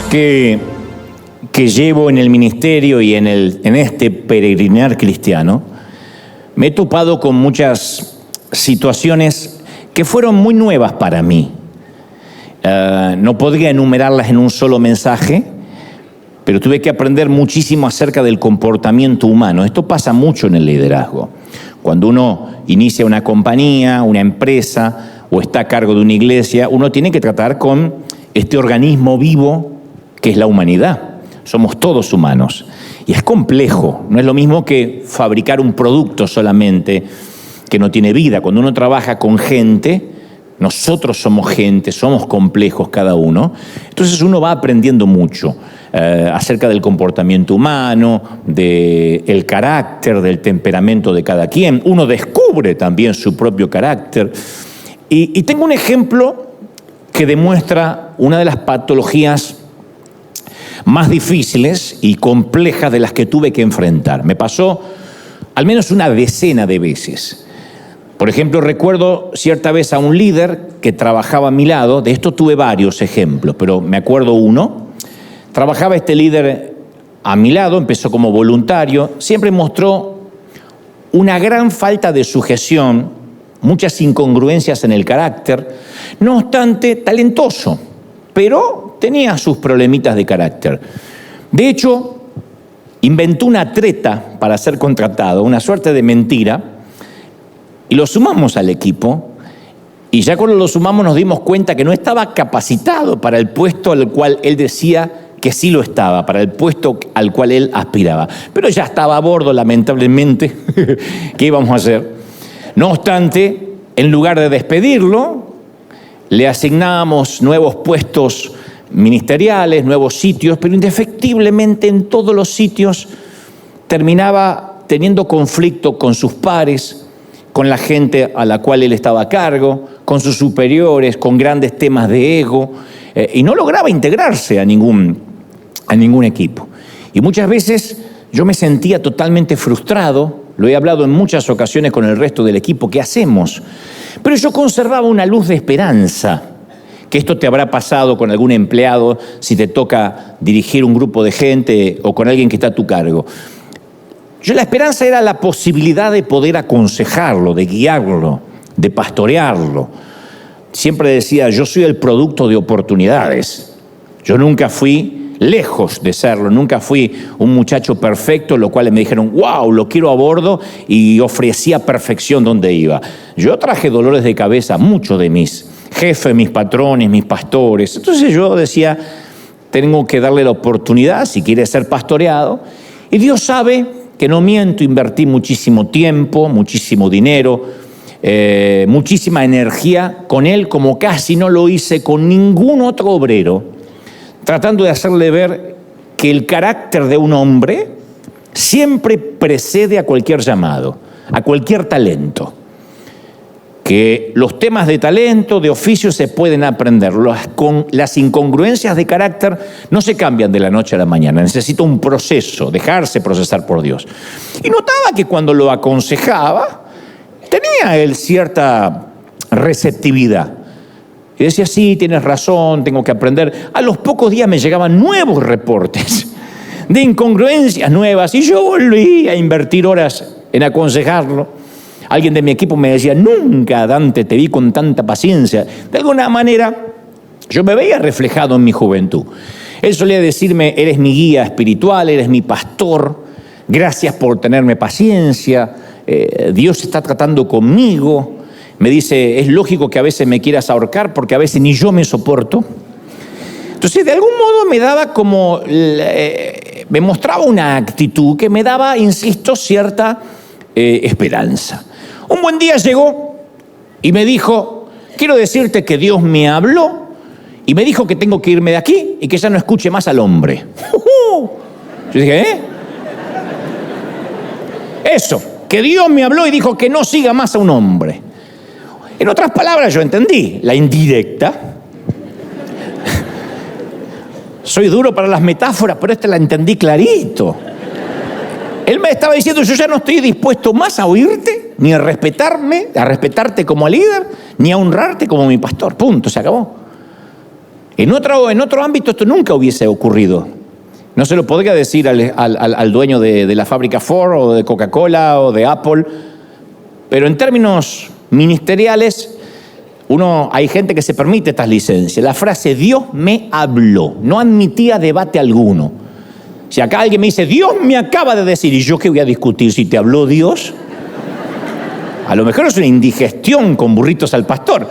que llevo en el ministerio y en este peregrinar cristiano, me he topado con muchas situaciones que fueron muy nuevas para mí. No podría enumerarlas en un solo mensaje, pero tuve que aprender muchísimo acerca del comportamiento humano. Esto pasa mucho en el liderazgo. Cuando uno inicia una compañía, una empresa o está a cargo de una iglesia, uno tiene que tratar con este organismo vivo que es la humanidad. Somos todos humanos. Y es complejo. No es lo mismo que fabricar un producto solamente que no tiene vida. Cuando uno trabaja con gente, nosotros somos gente, somos complejos cada uno. Entonces uno va aprendiendo mucho acerca del comportamiento humano, del carácter, del temperamento de cada quien. Uno descubre también su propio carácter. Y tengo un ejemplo que demuestra una de las patologías más difíciles y complejas de las que tuve que enfrentar. Me pasó al menos una decena de veces. Por ejemplo, recuerdo cierta vez a un líder que trabajaba a mi lado. De esto tuve varios ejemplos, pero me acuerdo uno. Trabajaba este líder a mi lado, empezó como voluntario. Siempre mostró una gran falta de sujeción, muchas incongruencias en el carácter. No obstante, talentoso, pero tenía sus problemitas de carácter. De hecho, inventó una treta para ser contratado, una suerte de mentira, y lo sumamos al equipo, y ya cuando lo sumamos nos dimos cuenta que no estaba capacitado para el puesto al cual él decía que sí lo estaba, para el puesto al cual él aspiraba. Pero ya estaba a bordo, lamentablemente. ¿Qué íbamos a hacer? No obstante, en lugar de despedirlo, le asignábamos nuevos puestos ministeriales, nuevos sitios, pero indefectiblemente en todos los sitios terminaba teniendo conflicto con sus pares, con la gente a la cual él estaba a cargo, con sus superiores, con grandes temas de ego, y no lograba integrarse a ningún equipo. Y muchas veces yo me sentía totalmente frustrado. Lo he hablado en muchas ocasiones con el resto del equipo. ¿Qué hacemos? Pero yo conservaba una luz de esperanza, que esto te habrá pasado con algún empleado si te toca dirigir un grupo de gente o con alguien que está a tu cargo. La esperanza era la posibilidad de poder aconsejarlo, de guiarlo, de pastorearlo. Siempre decía, yo soy el producto de oportunidades. Yo nunca fui lejos de serlo, nunca fui un muchacho perfecto, lo cual me dijeron, wow, lo quiero a bordo, y ofrecía perfección donde iba. Yo traje dolores de cabeza, muchos de mis jefes, mis patrones, mis pastores. Entonces yo decía, tengo que darle la oportunidad si quiere ser pastoreado. Y Dios sabe que no miento, invertí muchísimo tiempo, muchísimo dinero, muchísima energía con él, como casi no lo hice con ningún otro obrero, tratando de hacerle ver que el carácter de un hombre siempre precede a cualquier llamado, a cualquier talento. Que los temas de talento, de oficio se pueden aprender. Las incongruencias de carácter no se cambian de la noche a la mañana. Necesita un proceso, dejarse procesar por Dios. Y notaba que cuando lo aconsejaba, tenía él cierta receptividad. Y decía, sí, tienes razón, tengo que aprender. A los pocos días me llegaban nuevos reportes de incongruencias nuevas y yo volví a invertir horas en aconsejarlo. Alguien de mi equipo me decía, nunca, Dante, te vi con tanta paciencia. De alguna manera, yo me veía reflejado en mi juventud. Él solía decirme, eres mi guía espiritual, eres mi pastor, gracias por tenerme paciencia, Dios está tratando conmigo. Me dice, es lógico que a veces me quieras ahorcar porque a veces ni yo me soporto. Entonces, de algún modo me daba como, me mostraba una actitud que me daba, insisto, cierta esperanza. Un buen día llegó y me dijo, quiero decirte que Dios me habló y me dijo que tengo que irme de aquí y que ya no escuche más al hombre. Yo dije, Eso, que Dios me habló y dijo que no siga más a un hombre. En otras palabras, yo entendí la indirecta. Soy duro para las metáforas, pero esta la entendí clarito. Él me estaba diciendo, yo ya no estoy dispuesto más a oírte, ni a respetarte como líder, ni a honrarte como mi pastor. Punto, se acabó. En otro ámbito esto nunca hubiese ocurrido. No se lo podría decir al dueño de la fábrica Ford o de Coca-Cola o de Apple, pero en términos ministeriales hay gente que se permite estas licencias. La frase Dios me habló no admitía debate alguno. Si acá alguien me dice Dios me acaba de decir, ¿y yo qué voy a discutir si te habló Dios? A lo mejor es una indigestión con burritos al pastor.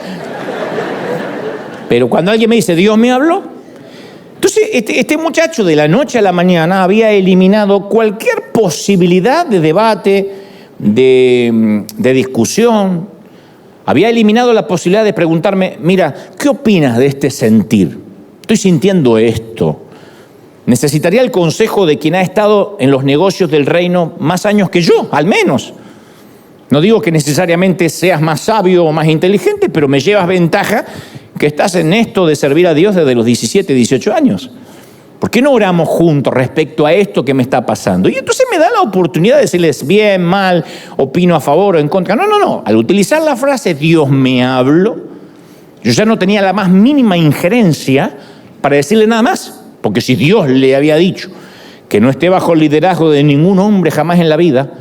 Pero cuando alguien me dice Dios me habló, entonces este muchacho de la noche a la mañana había eliminado cualquier posibilidad de debate, de discusión. Había eliminado la posibilidad de preguntarme, mira, ¿qué opinas de este sentir? Estoy sintiendo esto. Necesitaría el consejo de quien ha estado en los negocios del reino más años que yo, al menos. No digo que necesariamente seas más sabio o más inteligente, pero me llevas ventaja que estás en esto de servir a Dios desde los 17, 18 años. ¿Por qué no oramos juntos respecto a esto que me está pasando? Y entonces me da la oportunidad de decirles bien, mal, opino a favor o en contra. No. Al utilizar la frase Dios me habló, yo ya no tenía la más mínima injerencia para decirle nada más. Porque si Dios le había dicho que no esté bajo el liderazgo de ningún hombre jamás en la vida,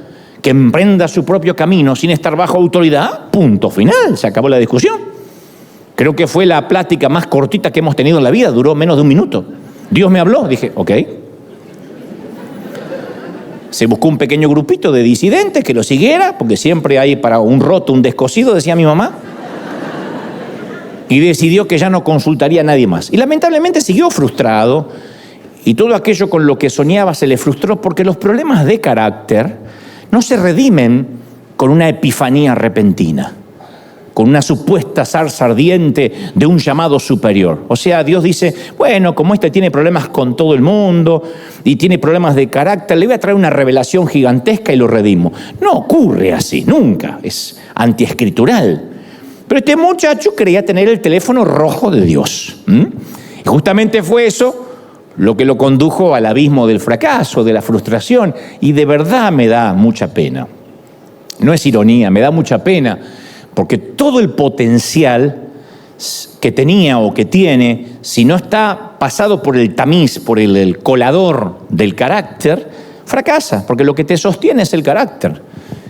que emprenda su propio camino sin estar bajo autoridad, punto final, se acabó la discusión. Creo que fue la plática más cortita que hemos tenido en la vida, duró menos de un minuto. Dios me habló, dije, ok. Se buscó un pequeño grupito de disidentes que lo siguiera, porque siempre hay para un roto, un descosido, decía mi mamá. Y decidió que ya no consultaría a nadie más. Y lamentablemente siguió frustrado, y todo aquello con lo que soñaba se le frustró, porque los problemas de carácter no se redimen con una epifanía repentina, con una supuesta zarza ardiente de un llamado superior. O sea, Dios dice, bueno, como este tiene problemas con todo el mundo y tiene problemas de carácter, le voy a traer una revelación gigantesca y lo redimo. No ocurre así, nunca, es antiescritural. Pero este muchacho creía tener el teléfono rojo de Dios. Y justamente fue eso lo que lo condujo al abismo del fracaso, de la frustración. Y de verdad me da mucha pena. No es ironía, me da mucha pena. Porque todo el potencial que tenía o que tiene, si no está pasado por el tamiz, por el colador del carácter, fracasa. Porque lo que te sostiene es el carácter.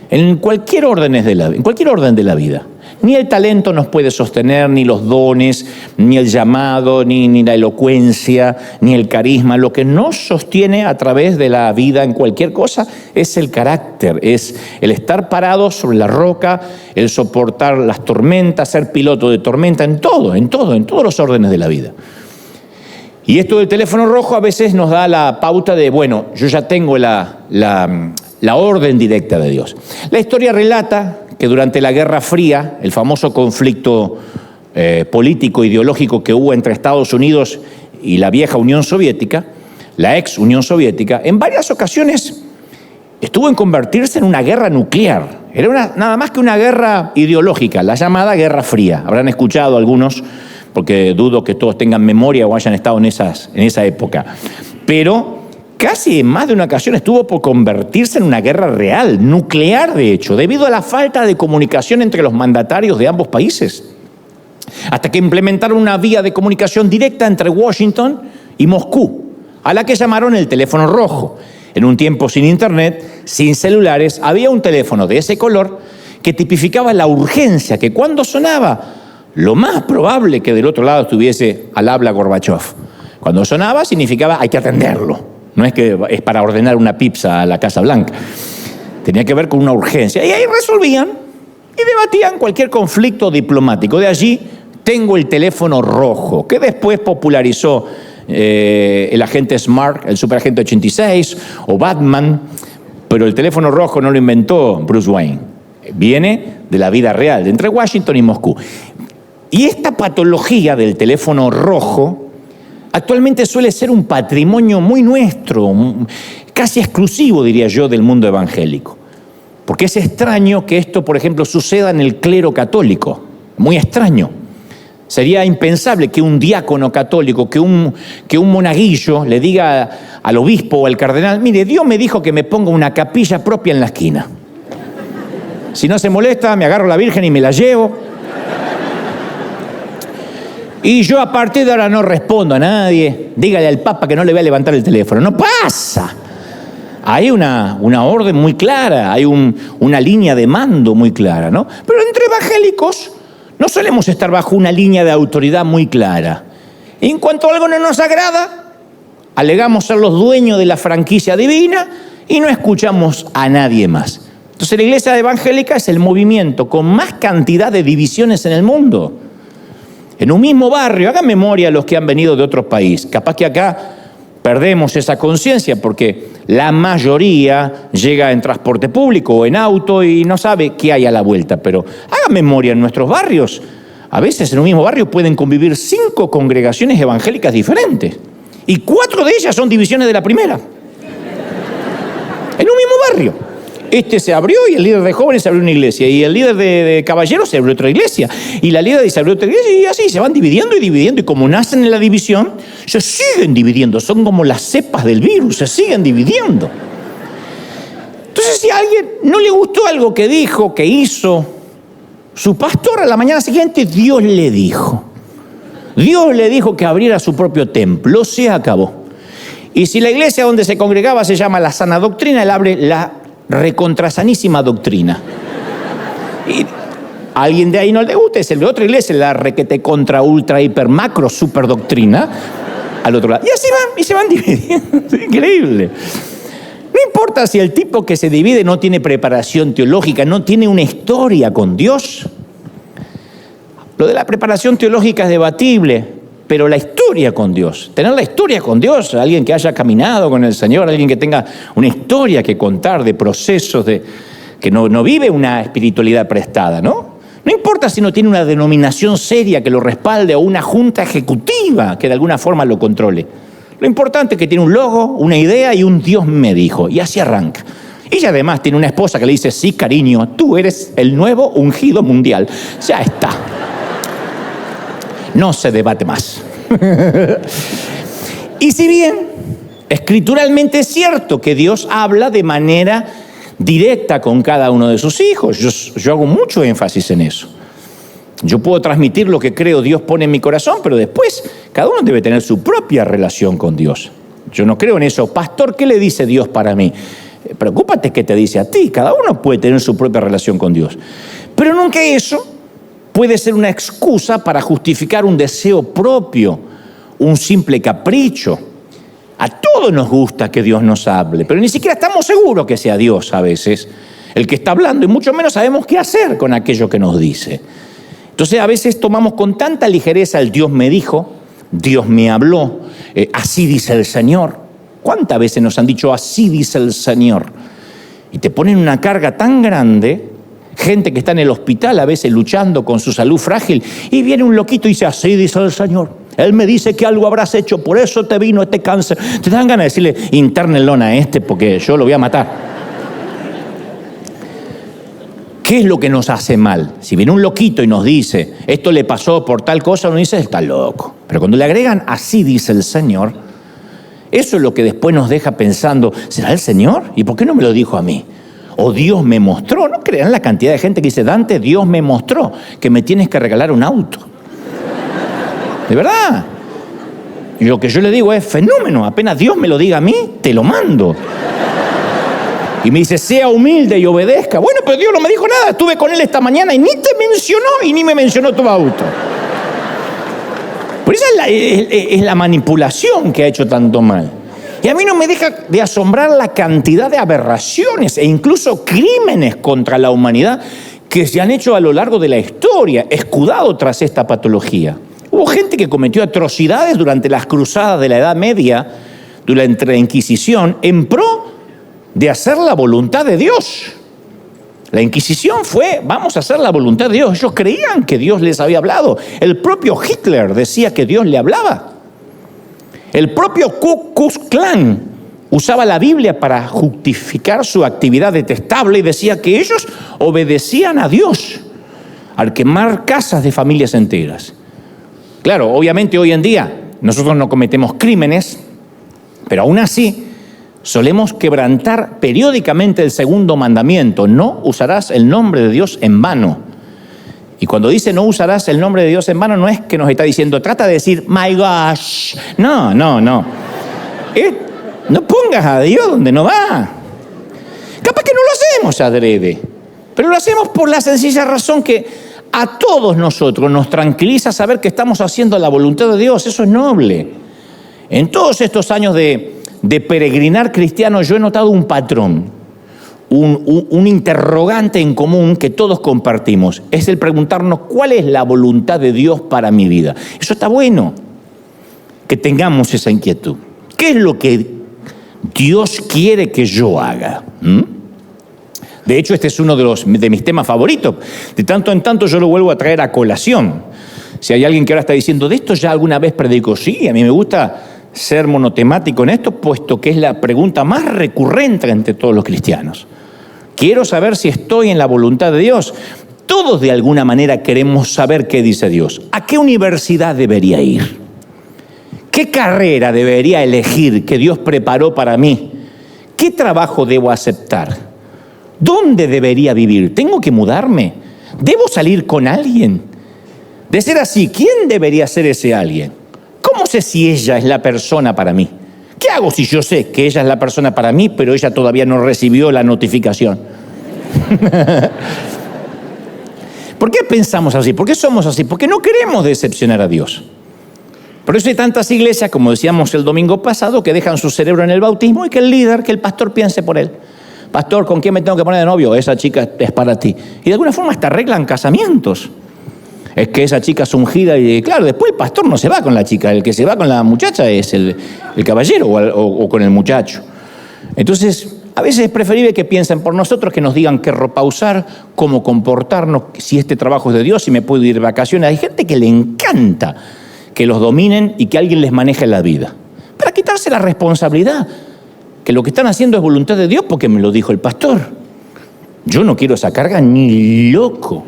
En cualquier orden de la vida. Ni el talento nos puede sostener, ni los dones, ni el llamado, ni la elocuencia, ni el carisma. Lo que nos sostiene a través de la vida en cualquier cosa es el carácter, es el estar parado sobre la roca, el soportar las tormentas, ser piloto de tormenta, en todos los órdenes de la vida. Y esto del teléfono rojo a veces nos da la pauta de, bueno, yo ya tengo la orden directa de Dios. La historia relata que durante la Guerra Fría, el famoso conflicto político ideológico que hubo entre Estados Unidos y la vieja Unión Soviética, la ex Unión Soviética, en varias ocasiones estuvo en convertirse en una guerra nuclear. Era nada más que una guerra ideológica, la llamada Guerra Fría. Habrán escuchado algunos, porque dudo que todos tengan memoria o hayan estado en esa época. Pero casi en más de una ocasión estuvo por convertirse en una guerra real, nuclear de hecho, debido a la falta de comunicación entre los mandatarios de ambos países. Hasta que implementaron una vía de comunicación directa entre Washington y Moscú, a la que llamaron el teléfono rojo. En un tiempo sin internet, sin celulares, había un teléfono de ese color que tipificaba la urgencia, que cuando sonaba, lo más probable que del otro lado estuviese al habla Gorbachov. Cuando sonaba significaba hay que atenderlo. No es que es para ordenar una pizza a la Casa Blanca. Tenía que ver con una urgencia. Y ahí resolvían y debatían cualquier conflicto diplomático. De allí tengo el teléfono rojo, que después popularizó el agente Smart, el superagente 86 o Batman. Pero el teléfono rojo no lo inventó Bruce Wayne. Viene de la vida real, entre Washington y Moscú. Y esta patología del teléfono rojo actualmente suele ser un patrimonio muy nuestro, casi exclusivo, diría yo, del mundo evangélico. Porque es extraño que esto, por ejemplo, suceda en el clero católico. Muy extraño. Sería impensable que un diácono católico, que un monaguillo le diga al obispo o al cardenal, mire, Dios me dijo que me ponga una capilla propia en la esquina. Si no se molesta, me agarro a la Virgen y me la llevo. Y yo a partir de ahora no respondo a nadie. Dígale al Papa que no le voy a levantar el teléfono. No pasa. Hay una orden muy clara, hay una línea de mando muy clara, ¿no? Pero entre evangélicos no solemos estar bajo una línea de autoridad muy clara. En cuanto algo no nos agrada, alegamos ser los dueños de la franquicia divina y no escuchamos a nadie más. Entonces la iglesia evangélica es el movimiento con más cantidad de divisiones en el mundo. En un mismo barrio, hagan memoria los que han venido de otro país. Capaz que acá perdemos esa conciencia porque la mayoría llega en transporte público o en auto y no sabe qué hay a la vuelta. Pero hagan memoria, en nuestros barrios, a veces en un mismo barrio pueden convivir 5 congregaciones evangélicas diferentes. Y 4 de ellas son divisiones de la primera. En un mismo barrio. Este se abrió y el líder de jóvenes se abrió una iglesia. Y el líder de caballeros se abrió otra iglesia. Y la líder se abrió otra iglesia. Y así se van dividiendo y dividiendo. Y como nacen en la división, se siguen dividiendo. Son como las cepas del virus. Se siguen dividiendo. Entonces, si a alguien no le gustó algo que dijo, que hizo, su pastor a la mañana siguiente, Dios le dijo. Dios le dijo que abriera su propio templo. Se acabó. Y si la iglesia donde se congregaba se llama la sana doctrina, él abre la recontrasanísima doctrina. Y a alguien de ahí no le gusta, es el de otra iglesia, la requete contra ultra hiper macro super doctrina al otro lado. Y así van, y se van dividiendo. Es increíble. No importa si el tipo que se divide no tiene preparación teológica, no tiene una historia con Dios. Lo de la preparación teológica es debatible, pero la historia con Dios, tener la historia con Dios, alguien que haya caminado con el Señor, alguien que tenga una historia que contar de procesos, que no vive una espiritualidad prestada, ¿no? No importa si no tiene una denominación seria que lo respalde o una junta ejecutiva que de alguna forma lo controle. Lo importante es que tiene un logo, una idea y un Dios me dijo, y así arranca. Y además tiene una esposa que le dice, sí, cariño, tú eres el nuevo ungido mundial. Ya está. No se debate más. Y si bien escrituralmente es cierto que Dios habla de manera directa con cada uno de sus hijos, yo hago mucho énfasis en eso. Yo puedo transmitir lo que creo Dios pone en mi corazón, pero después cada uno debe tener su propia relación con Dios. Yo no creo en eso. Pastor, ¿qué le dice Dios para mí? Preocúpate qué te dice a ti. Cada uno puede tener su propia relación con Dios. Pero nunca eso puede ser una excusa para justificar un deseo propio, un simple capricho. A todos nos gusta que Dios nos hable, pero ni siquiera estamos seguros que sea Dios a veces el que está hablando, y mucho menos sabemos qué hacer con aquello que nos dice. Entonces a veces tomamos con tanta ligereza el Dios me dijo, Dios me habló, así dice el Señor. ¿Cuántas veces nos han dicho así dice el Señor? Y te ponen una carga tan grande. Gente que está en el hospital a veces luchando con su salud frágil y viene un loquito y dice, así dice el Señor. Él me dice que algo habrás hecho, por eso te vino este cáncer. Te dan ganas de decirle, internenlo a este porque yo lo voy a matar. ¿Qué es lo que nos hace mal? Si viene un loquito y nos dice, esto le pasó por tal cosa, uno dice, está loco. Pero cuando le agregan, así dice el Señor, eso es lo que después nos deja pensando, ¿será el Señor? ¿Y por qué no me lo dijo a mí? O Dios me mostró. No crean la cantidad de gente que dice, Dante, Dios me mostró que me tienes que regalar un auto. De verdad. Y lo que yo le digo es fenómeno. Apenas Dios me lo diga a mí, te lo mando. Y me dice, sea humilde y obedezca. Bueno, pero Dios no me dijo nada. Estuve con él esta mañana y ni te mencionó y ni me mencionó tu auto. Por eso es la manipulación que ha hecho tanto mal. Y a mí no me deja de asombrar la cantidad de aberraciones e incluso crímenes contra la humanidad que se han hecho a lo largo de la historia, escudado tras esta patología. Hubo gente que cometió atrocidades durante las cruzadas de la Edad Media, durante la Inquisición, en pro de hacer la voluntad de Dios. La Inquisición fue, vamos a hacer la voluntad de Dios. Ellos creían que Dios les había hablado. El propio Hitler decía que Dios le hablaba. El propio Ku Klux Klan usaba la Biblia para justificar su actividad detestable y decía que ellos obedecían a Dios al quemar casas de familias enteras. Claro, obviamente hoy en día nosotros no cometemos crímenes, pero aún así solemos quebrantar periódicamente el segundo mandamiento: no usarás el nombre de Dios en vano. Y cuando dice no usarás el nombre de Dios en vano, no es que nos está diciendo, trata de decir, my gosh. No. No pongas a Dios donde no va. Capaz que no lo hacemos adrede, pero lo hacemos por la sencilla razón que a todos nosotros nos tranquiliza saber que estamos haciendo la voluntad de Dios. Eso es noble. En todos estos años de peregrinar cristiano, yo he notado un patrón. Un interrogante en común que todos compartimos. Es el preguntarnos cuál es la voluntad de Dios para mi vida. Eso está bueno, que tengamos esa inquietud. ¿Qué es lo que Dios quiere que yo haga? De hecho, este es uno de mis temas favoritos. De tanto en tanto yo lo vuelvo a traer a colación. Si hay alguien que ahora está diciendo, ¿de esto ya alguna vez predicó? Sí, a mí me gusta ser monotemático en esto, puesto que es la pregunta más recurrente entre todos los cristianos. Quiero saber si estoy en la voluntad de Dios. Todos de alguna manera queremos saber qué dice Dios. ¿A qué universidad debería ir? ¿Qué carrera debería elegir que Dios preparó para mí? ¿Qué trabajo debo aceptar? ¿Dónde debería vivir? ¿Tengo que mudarme? ¿Debo salir con alguien? De ser así, ¿quién debería ser ese alguien? ¿Cómo sé si ella es la persona para mí? ¿Qué hago si yo sé que ella es la persona para mí, pero ella todavía no recibió la notificación? ¿Por qué pensamos así? ¿Por qué somos así? Porque no queremos decepcionar a Dios. Por eso hay tantas iglesias, como decíamos el domingo pasado, que dejan su cerebro en el bautismo y que el líder, que el pastor piense por él. Pastor, ¿con quién me tengo que poner de novio? Esa chica es para ti. Y de alguna forma hasta arreglan casamientos. Es que esa chica es ungida y claro, después el pastor no se va con la chica, el que se va con la muchacha es el caballero o con el muchacho. Entonces, a veces es preferible que piensen por nosotros, que nos digan qué ropa usar, cómo comportarnos, si este trabajo es de Dios, si me puedo ir de vacaciones. Hay gente que le encanta que los dominen y que alguien les maneje la vida, para quitarse la responsabilidad, que lo que están haciendo es voluntad de Dios porque me lo dijo el pastor. Yo no quiero esa carga ni loco.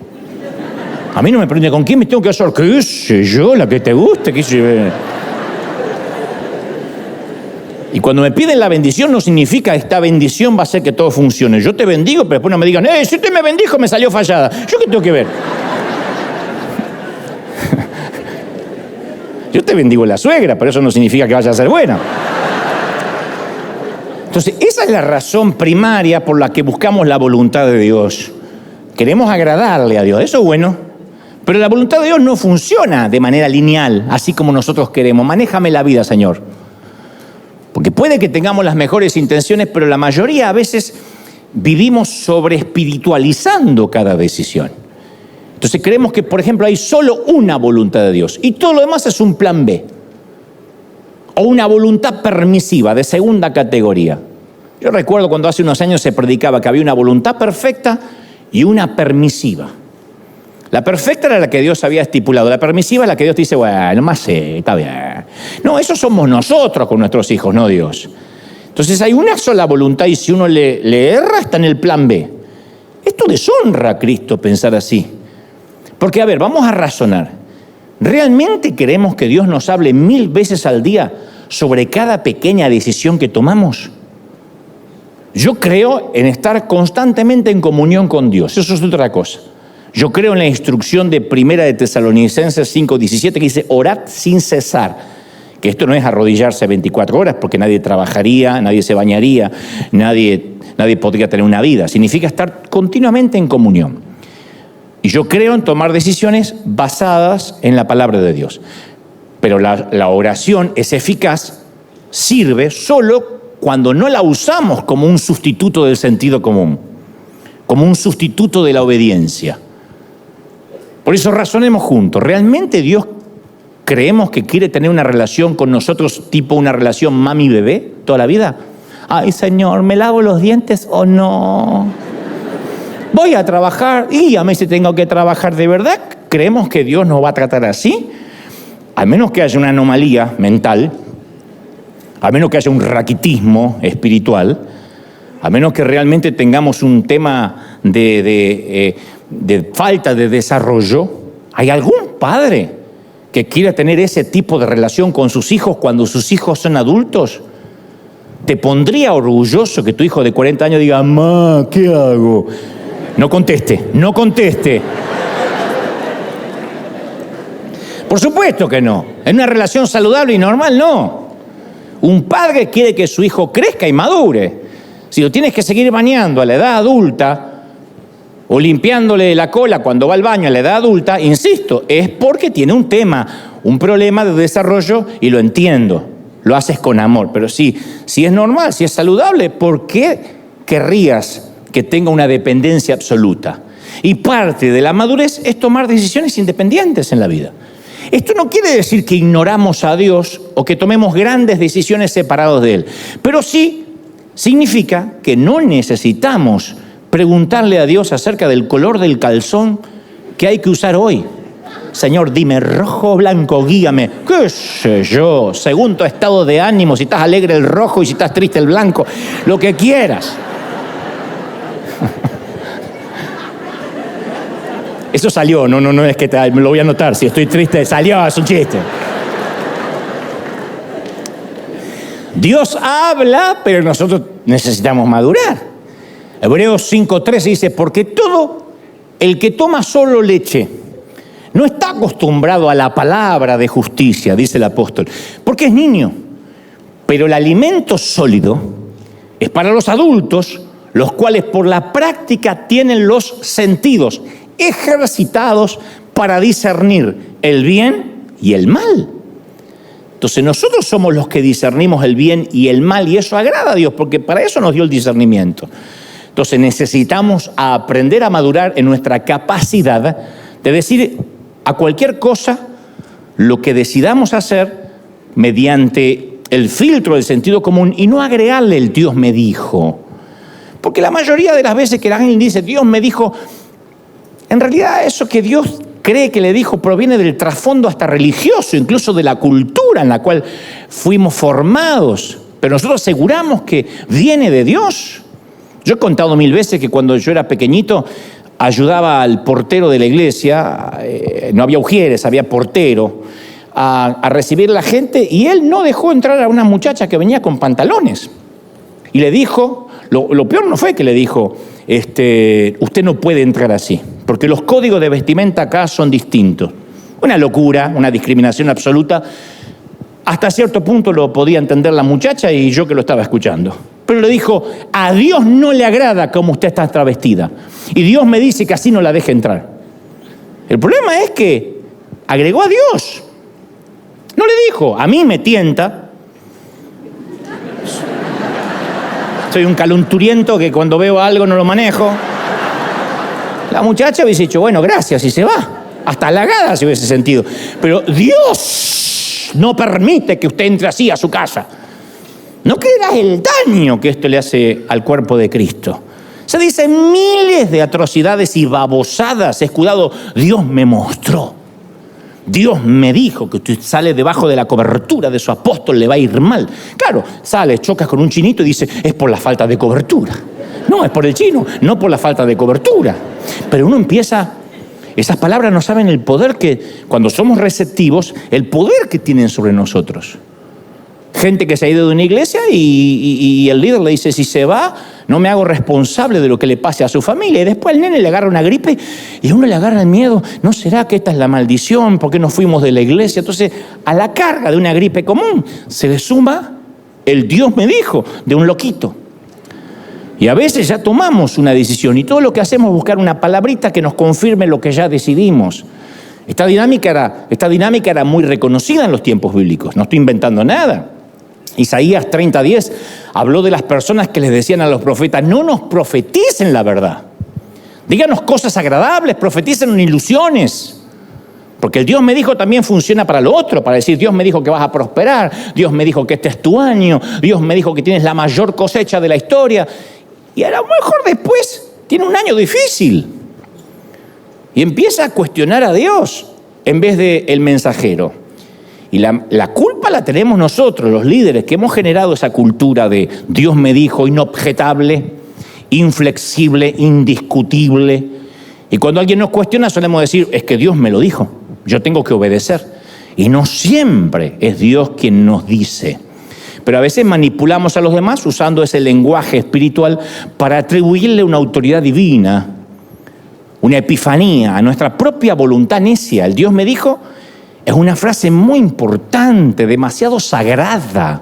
A mí no me pregunte con quién me tengo que casar. ¿Qué sé yo? La que te guste. ¿Qué sé yo? Y cuando me piden la bendición, no significa esta bendición va a hacer que todo funcione. Yo te bendigo, pero después no me digan, si usted me bendijo, me salió fallada. ¿Yo qué tengo que ver? Yo te bendigo la suegra, pero eso no significa que vaya a ser buena. Entonces, esa es la razón primaria por la que buscamos la voluntad de Dios. Queremos agradarle a Dios. Eso es bueno. Pero la voluntad de Dios no funciona de manera lineal, así como nosotros queremos. Manéjame la vida, Señor. Porque puede que tengamos las mejores intenciones, pero la mayoría a veces vivimos sobreespiritualizando cada decisión. Entonces creemos que, por ejemplo, hay solo una voluntad de Dios y todo lo demás es un plan B. O una voluntad permisiva de segunda categoría. Yo recuerdo cuando hace unos años se predicaba que había una voluntad perfecta y una permisiva. La perfecta era la que Dios había estipulado. La permisiva es la que Dios dice, bueno, más está bien. No, eso somos nosotros con nuestros hijos, no Dios. Entonces hay una sola voluntad y si uno le erra, está en el plan B. Esto deshonra a Cristo pensar así. Porque, a ver, vamos a razonar. ¿Realmente queremos que Dios nos hable 1000 veces al día sobre cada pequeña decisión que tomamos? Yo creo en estar constantemente en comunión con Dios. Eso es otra cosa. Yo creo en la instrucción de Primera de Tesalonicenses 5:17 que dice, orad sin cesar. Que esto no es arrodillarse 24 horas porque nadie trabajaría, nadie se bañaría, nadie podría tener una vida. Significa estar continuamente en comunión. Y yo creo en tomar decisiones basadas en la palabra de Dios. Pero la oración es eficaz, sirve solo cuando no la usamos como un sustituto del sentido común, como un sustituto de la obediencia. Por eso razonemos juntos. ¿Realmente Dios creemos que quiere tener una relación con nosotros tipo una relación mami-bebé toda la vida? Ay, Señor, ¿me lavo los dientes o no? Voy a trabajar y a mí si tengo que trabajar de verdad. ¿Creemos que Dios nos va a tratar así? Al menos que haya una anomalía mental, a menos que haya un raquitismo espiritual, a menos que realmente tengamos un tema de falta de desarrollo. ¿Hay algún padre que quiera tener ese tipo de relación con sus hijos cuando sus hijos son adultos? ¿Te pondría orgulloso que tu hijo de 40 años diga, mamá, ¿qué hago? No conteste, no conteste. Por supuesto que no. En una relación saludable y normal, no. Un padre quiere que su hijo crezca y madure. Si lo tienes que seguir bañando a la edad adulta o limpiándole la cola cuando va al baño a la edad adulta, insisto, es porque tiene un tema, un problema de desarrollo y lo entiendo. Lo haces con amor. Pero si es normal, si es saludable, ¿por qué querrías que tenga una dependencia absoluta? Y parte de la madurez es tomar decisiones independientes en la vida. Esto no quiere decir que ignoramos a Dios o que tomemos grandes decisiones separados de Él, pero sí significa que no necesitamos preguntarle a Dios acerca del color del calzón que hay que usar hoy. Señor, dime rojo o blanco, guíame. ¿Qué sé yo? Según tu estado de ánimo, si estás alegre el rojo y si estás triste el blanco, lo que quieras. Eso salió, no es que me lo voy a anotar. Si estoy triste, salió, es un chiste. Dios habla, pero nosotros necesitamos madurar. Hebreos 5:13 dice, porque todo el que toma solo leche no está acostumbrado a la palabra de justicia, dice el apóstol, porque es niño. Pero el alimento sólido es para los adultos, los cuales por la práctica tienen los sentidos ejercitados para discernir el bien y el mal. Entonces nosotros somos los que discernimos el bien y el mal, y eso agrada a Dios, porque para eso nos dio el discernimiento. Entonces necesitamos aprender a madurar en nuestra capacidad de decir a cualquier cosa lo que decidamos hacer mediante el filtro del sentido común y no agregarle el Dios me dijo. Porque la mayoría de las veces que alguien dice Dios me dijo, en realidad eso que Dios cree que le dijo proviene del trasfondo hasta religioso, incluso de la cultura en la cual fuimos formados. Pero nosotros aseguramos que viene de Dios. Yo he contado 1000 veces que cuando yo era pequeñito ayudaba al portero de la iglesia, no había ujieres, había portero, a recibir a la gente, y él no dejó entrar a una muchacha que venía con pantalones. Y le dijo, lo peor no fue que le dijo, usted no puede entrar así, porque los códigos de vestimenta acá son distintos. Una locura, una discriminación absoluta. Hasta cierto punto lo podía entender la muchacha y yo que lo estaba escuchando. Pero le dijo, a Dios no le agrada cómo usted está travestida. Y Dios me dice que así no la deje entrar. El problema es que agregó a Dios. No le dijo, a mí me tienta. Soy un calunturiento que cuando veo algo no lo manejo. La muchacha hubiese dicho, bueno, gracias, y se va. Hasta halagada se hubiese sentido. Pero Dios no permite que usted entre así a su casa. No creerás el daño que esto le hace al cuerpo de Cristo. Se dicen miles de atrocidades y babosadas. Escudado, Dios me mostró. Dios me dijo que usted sale debajo de la cobertura de su apóstol, le va a ir mal. Claro, sale, chocas con un chinito y dice, es por la falta de cobertura. No, es por el chino, no por la falta de cobertura. Pero uno empieza, esas palabras no saben el poder que, cuando somos receptivos, el poder que tienen sobre nosotros. Gente que se ha ido de una iglesia y el líder le dice, si se va, no me hago responsable de lo que le pase a su familia. Y después el nene le agarra una gripe y a uno le agarra el miedo. ¿No será que esta es la maldición? ¿Por qué nos fuimos de la iglesia? Entonces, a la carga de una gripe común se le suma el Dios me dijo de un loquito. Y a veces ya tomamos una decisión y todo lo que hacemos es buscar una palabrita que nos confirme lo que ya decidimos. Esta dinámica era muy reconocida en los tiempos bíblicos. No estoy inventando nada. Isaías 30:10 habló de las personas que les decían a los profetas, no nos profeticen la verdad. Díganos cosas agradables, profeticen ilusiones. Porque el Dios me dijo también funciona para lo otro, para decir, Dios me dijo que vas a prosperar, Dios me dijo que este es tu año, Dios me dijo que tienes la mayor cosecha de la historia. Y a lo mejor después tiene un año difícil. Y empieza a cuestionar a Dios en vez del mensajero. Y la culpa la tenemos nosotros, los líderes, que hemos generado esa cultura de Dios me dijo, inobjetable, inflexible, indiscutible. Y cuando alguien nos cuestiona solemos decir, es que Dios me lo dijo, yo tengo que obedecer. Y no siempre es Dios quien nos dice. Pero a veces manipulamos a los demás usando ese lenguaje espiritual para atribuirle una autoridad divina, una epifanía a nuestra propia voluntad necia. El Dios me dijo Es una frase muy importante, demasiado sagrada,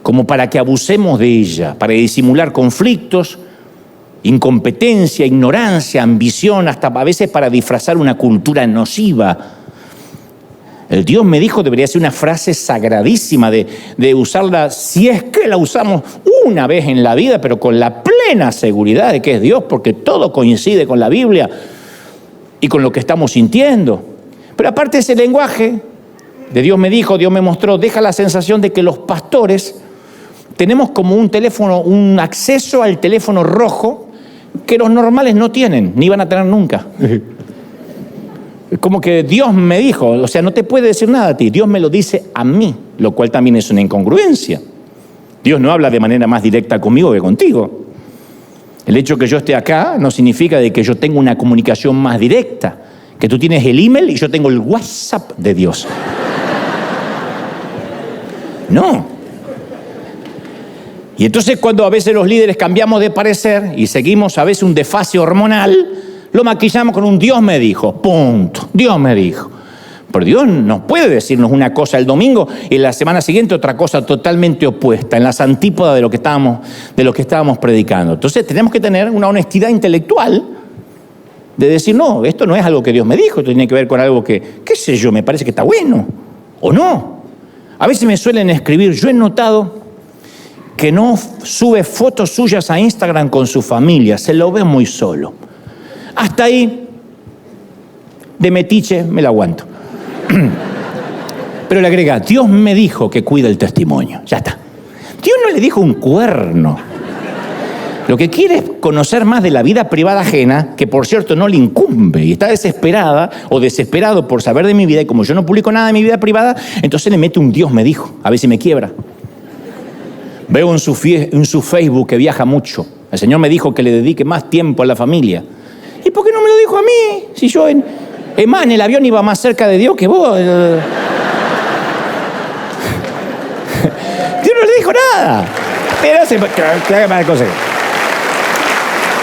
como para que abusemos de ella, para disimular conflictos, incompetencia, ignorancia, ambición, hasta a veces para disfrazar una cultura nociva. El Dios me dijo debería ser una frase sagradísima de usarla, si es que la usamos una vez en la vida, pero con la plena seguridad de que es Dios, porque todo coincide con la Biblia y con lo que estamos sintiendo. Pero aparte ese lenguaje de Dios me dijo, Dios me mostró, deja la sensación de que los pastores tenemos como un teléfono, un acceso al teléfono rojo que los normales no tienen, ni van a tener nunca. Como que Dios me dijo, o sea, no te puede decir nada a ti, Dios me lo dice a mí, lo cual también es una incongruencia. Dios no habla de manera más directa conmigo que contigo. El hecho que yo esté acá no significa de que yo tenga una comunicación más directa, que tú tienes el email y yo tengo el WhatsApp de Dios. No. Y entonces cuando a veces los líderes cambiamos de parecer y seguimos a veces un desfase hormonal, lo maquillamos con un Dios me dijo, punto, Dios me dijo. Pero Dios no puede decirnos una cosa el domingo y la semana siguiente otra cosa totalmente opuesta, en las antípodas de lo que estábamos predicando. Entonces tenemos que tener una honestidad intelectual de decir, no, esto no es algo que Dios me dijo, esto tiene que ver con algo que, qué sé yo, me parece que está bueno, o no. A veces me suelen escribir, yo he notado que no sube fotos suyas a Instagram con su familia, se lo ve muy solo. Hasta ahí, de metiche, me la aguanto. Pero le agrega, Dios me dijo que cuida el testimonio. Ya está. Dios no le dijo un cuerno. Lo que quiere es conocer más de la vida privada ajena, que por cierto no le incumbe, y está desesperada o desesperado por saber de mi vida, y como yo no publico nada de mi vida privada, entonces le mete un Dios me dijo, a ver si me quiebra. Veo en su Facebook que viaja mucho. El Señor me dijo que le dedique más tiempo a la familia. ¿Y por qué no me lo dijo a mí? Si yo en el avión iba más cerca de Dios que vos. Dios no le dijo nada. Pero que haga más cosas.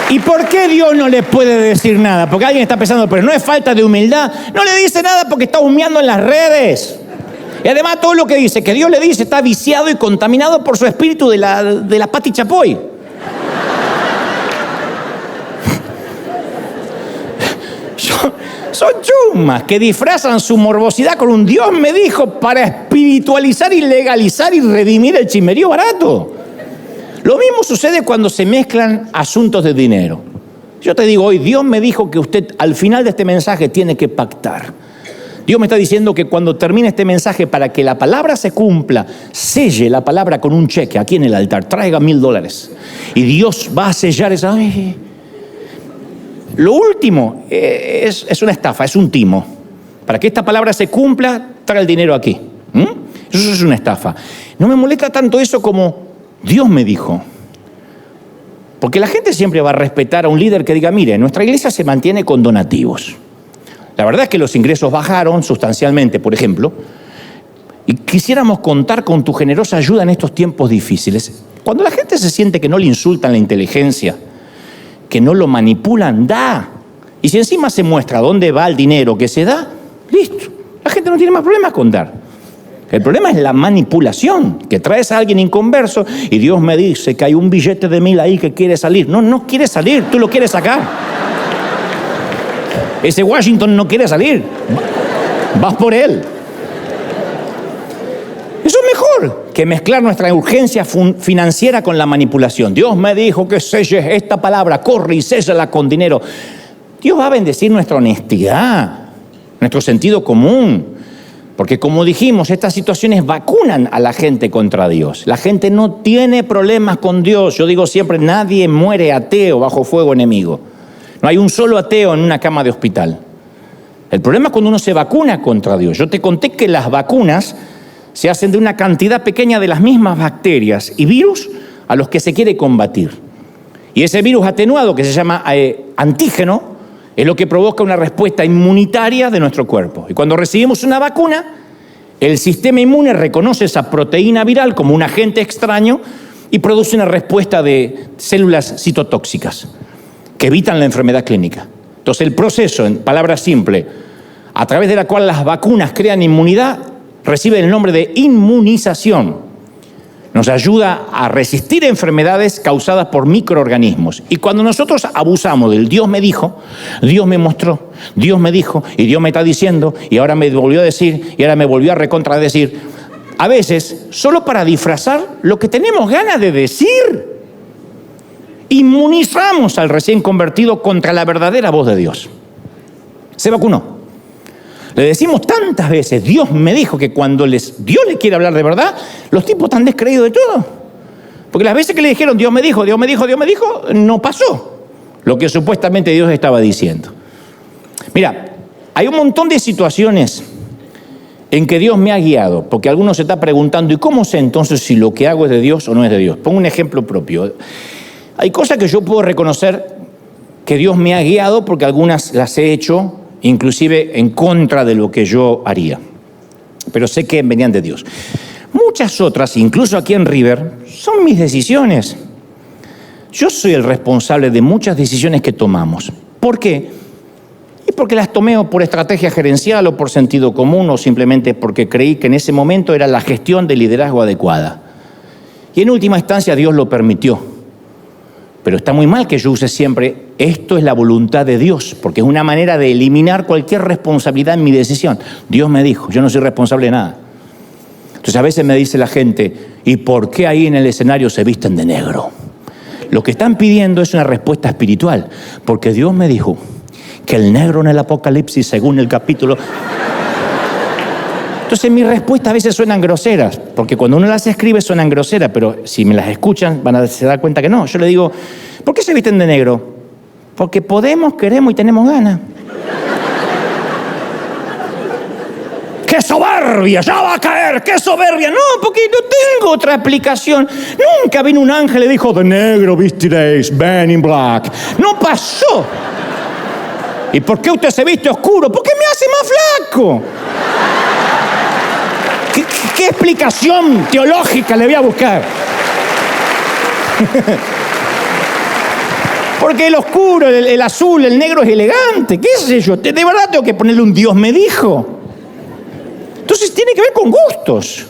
¿Y por qué Dios no le puede decir nada? Porque alguien está pensando, pero no es falta de humildad. No le dice nada porque está humeando en las redes. Y además todo lo que dice, que Dios le dice, está viciado y contaminado por su espíritu de la Pati Chapoy. Son chumas que disfrazan su morbosidad con un Dios me dijo para espiritualizar y legalizar y redimir el chismerío barato. Lo mismo sucede cuando se mezclan asuntos de dinero. Yo te digo hoy, Dios me dijo que usted al final de este mensaje tiene que pactar. Dios me está diciendo que cuando termine este mensaje, para que la palabra se cumpla, selle la palabra con un cheque aquí en el altar, traiga $1,000. Y Dios va a sellar esa... Lo último es una estafa, es un timo. Para que esta palabra se cumpla, trae el dinero aquí. Eso es una estafa. No me molesta tanto eso como Dios me dijo. Porque la gente siempre va a respetar a un líder que diga, mire, nuestra iglesia se mantiene con donativos. La verdad es que los ingresos bajaron sustancialmente, por ejemplo, y quisiéramos contar con tu generosa ayuda en estos tiempos difíciles. Cuando la gente se siente que no le insultan la inteligencia, que no lo manipulan, da. Y si encima se muestra dónde va el dinero que se da, listo. La gente no tiene más problemas con dar. El problema es la manipulación, que traes a alguien inconverso y Dios me dice que hay un billete de 1,000 ahí que quiere salir. No quiere salir, tú lo quieres sacar. Ese Washington no quiere salir. Vas por él. Eso es mejor que mezclar nuestra urgencia financiera con la manipulación. Dios me dijo que selles esta palabra, corre y séllala con dinero. Dios va a bendecir nuestra honestidad, nuestro sentido común. Porque como dijimos, estas situaciones vacunan a la gente contra Dios. La gente no tiene problemas con Dios. Yo digo siempre, nadie muere ateo bajo fuego enemigo. No hay un solo ateo en una cama de hospital. El problema es cuando uno se vacuna contra Dios. Yo te conté que las vacunas se hacen de una cantidad pequeña de las mismas bacterias y virus a los que se quiere combatir. Y ese virus atenuado, que se llama antígeno, es lo que provoca una respuesta inmunitaria de nuestro cuerpo. Y cuando recibimos una vacuna, el sistema inmune reconoce esa proteína viral como un agente extraño y produce una respuesta de células citotóxicas que evitan la enfermedad clínica. Entonces el proceso, en palabras simples, a través de la cual las vacunas crean inmunidad, recibe el nombre de inmunización. Nos ayuda a resistir enfermedades causadas por microorganismos. Y cuando nosotros abusamos del Dios me dijo, Dios me mostró, Dios me dijo, y Dios me está diciendo, y ahora me volvió a decir, y ahora me volvió a recontradecir, a veces, solo para disfrazar lo que tenemos ganas de decir, inmunizamos al recién convertido contra la verdadera voz de Dios. Se vacunó. Le decimos tantas veces, Dios me dijo, que cuando Dios le quiere hablar de verdad, los tipos están descreídos de todo. Porque las veces que le dijeron, Dios me dijo, Dios me dijo, Dios me dijo, no pasó lo que supuestamente Dios estaba diciendo. Mira, hay un montón de situaciones en que Dios me ha guiado, porque algunos se está preguntando, ¿y cómo sé entonces si lo que hago es de Dios o no es de Dios? Pongo un ejemplo propio. Hay cosas que yo puedo reconocer que Dios me ha guiado porque algunas las he hecho inclusive en contra de lo que yo haría, pero sé que venían de Dios. Muchas otras, incluso aquí en River, son mis decisiones. Yo soy el responsable de muchas decisiones que tomamos. ¿Por qué? Y porque las tomé o por estrategia gerencial o por sentido común o simplemente porque creí que en ese momento era la gestión de liderazgo adecuada. Y en última instancia Dios lo permitió. Pero está muy mal que yo use siempre, esto es la voluntad de Dios, porque es una manera de eliminar cualquier responsabilidad en mi decisión. Dios me dijo, yo no soy responsable de nada. Entonces a veces me dice la gente, ¿y por qué ahí en el escenario se visten de negro? Lo que están pidiendo es una respuesta espiritual, porque Dios me dijo que el negro en el Apocalipsis, según el capítulo... Entonces mis respuestas a veces suenan groseras, porque cuando uno las escribe suenan groseras, pero si me las escuchan van a se dar cuenta que no. Yo le digo, ¿por qué se visten de negro? Porque podemos, queremos y tenemos ganas. ¡Qué soberbia! ¡Ya va a caer! ¡Qué soberbia! No, porque no tengo otra explicación. Nunca vino un ángel y le dijo, de negro vistiréis, men in black. No pasó. ¿Y por qué usted se viste oscuro? Porque me hace más flaco. ¿Qué explicación teológica le voy a buscar? Porque el oscuro, el azul, el negro es elegante. ¿Qué sé yo? De verdad tengo que ponerle un Dios me dijo. Entonces tiene que ver con gustos.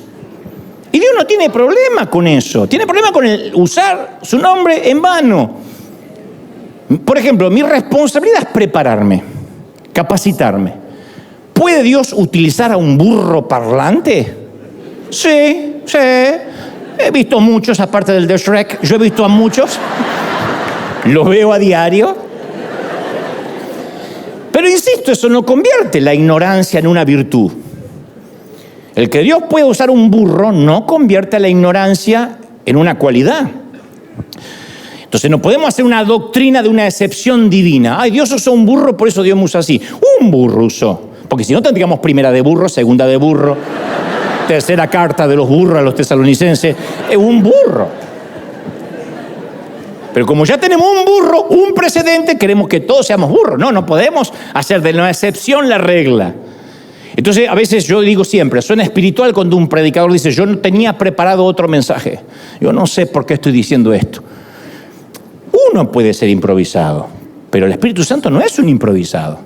Y Dios no tiene problema con eso. Tiene problema con usar su nombre en vano. Por ejemplo, mi responsabilidad es prepararme, capacitarme. ¿Puede Dios utilizar a un burro parlante? Sí. He visto muchos, aparte del de Shrek. Yo he visto a muchos. Los veo a diario. Pero insisto, eso no convierte la ignorancia en una virtud. El que Dios pueda usar un burro no convierte la ignorancia en una cualidad. Entonces no podemos hacer una doctrina de una excepción divina. Ay, Dios usó un burro, por eso Dios me usa así. Un burro usó. Porque si no tendríamos primera de burro, segunda de burro, tercera carta de los burros a los tesalonicenses. Es un burro. Pero como ya tenemos un burro, un precedente, queremos que todos seamos burros. No podemos hacer de una excepción la regla. Entonces, a veces yo digo siempre, suena espiritual cuando un predicador dice, yo no tenía preparado otro mensaje. Yo no sé por qué estoy diciendo esto. Uno puede ser improvisado, pero el Espíritu Santo no es un improvisado.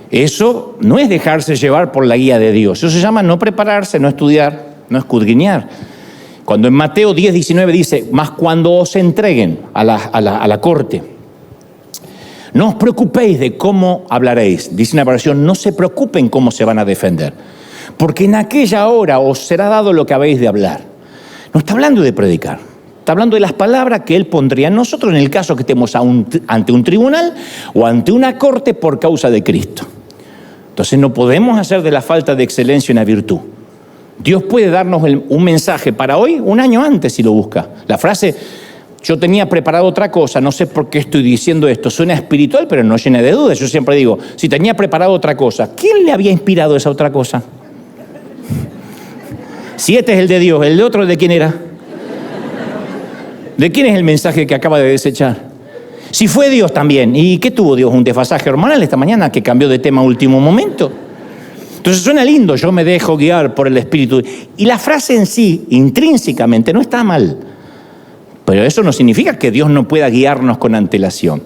Eso no es dejarse llevar por la guía de Dios. Eso se llama no prepararse, no estudiar, no escudriñar. Cuando en Mateo 10:19 dice, mas cuando os entreguen a la corte, no os preocupéis de cómo hablaréis. Dice una versión, no se preocupen cómo se van a defender, porque en aquella hora os será dado lo que habéis de hablar. No está hablando de predicar, está hablando de las palabras que Él pondría en nosotros en el caso que estemos ante un tribunal o ante una corte por causa de Cristo. Entonces no podemos hacer de la falta de excelencia una virtud. Dios puede darnos un mensaje para hoy un año antes si lo busca. La frase, yo tenía preparado otra cosa, no sé por qué estoy diciendo esto, suena espiritual pero no llena de dudas. Yo siempre digo, si tenía preparado otra cosa, ¿quién le había inspirado esa otra cosa? Si este es el de Dios, ¿el de otro de quién era? ¿De quién es el mensaje que acaba de desechar? Si fue Dios también, ¿y qué tuvo Dios? ¿Un desfasaje hormonal esta mañana que cambió de tema a último momento? Entonces suena lindo, yo me dejo guiar por el Espíritu. Y la frase en sí, intrínsecamente, no está mal. Pero eso no significa que Dios no pueda guiarnos con antelación.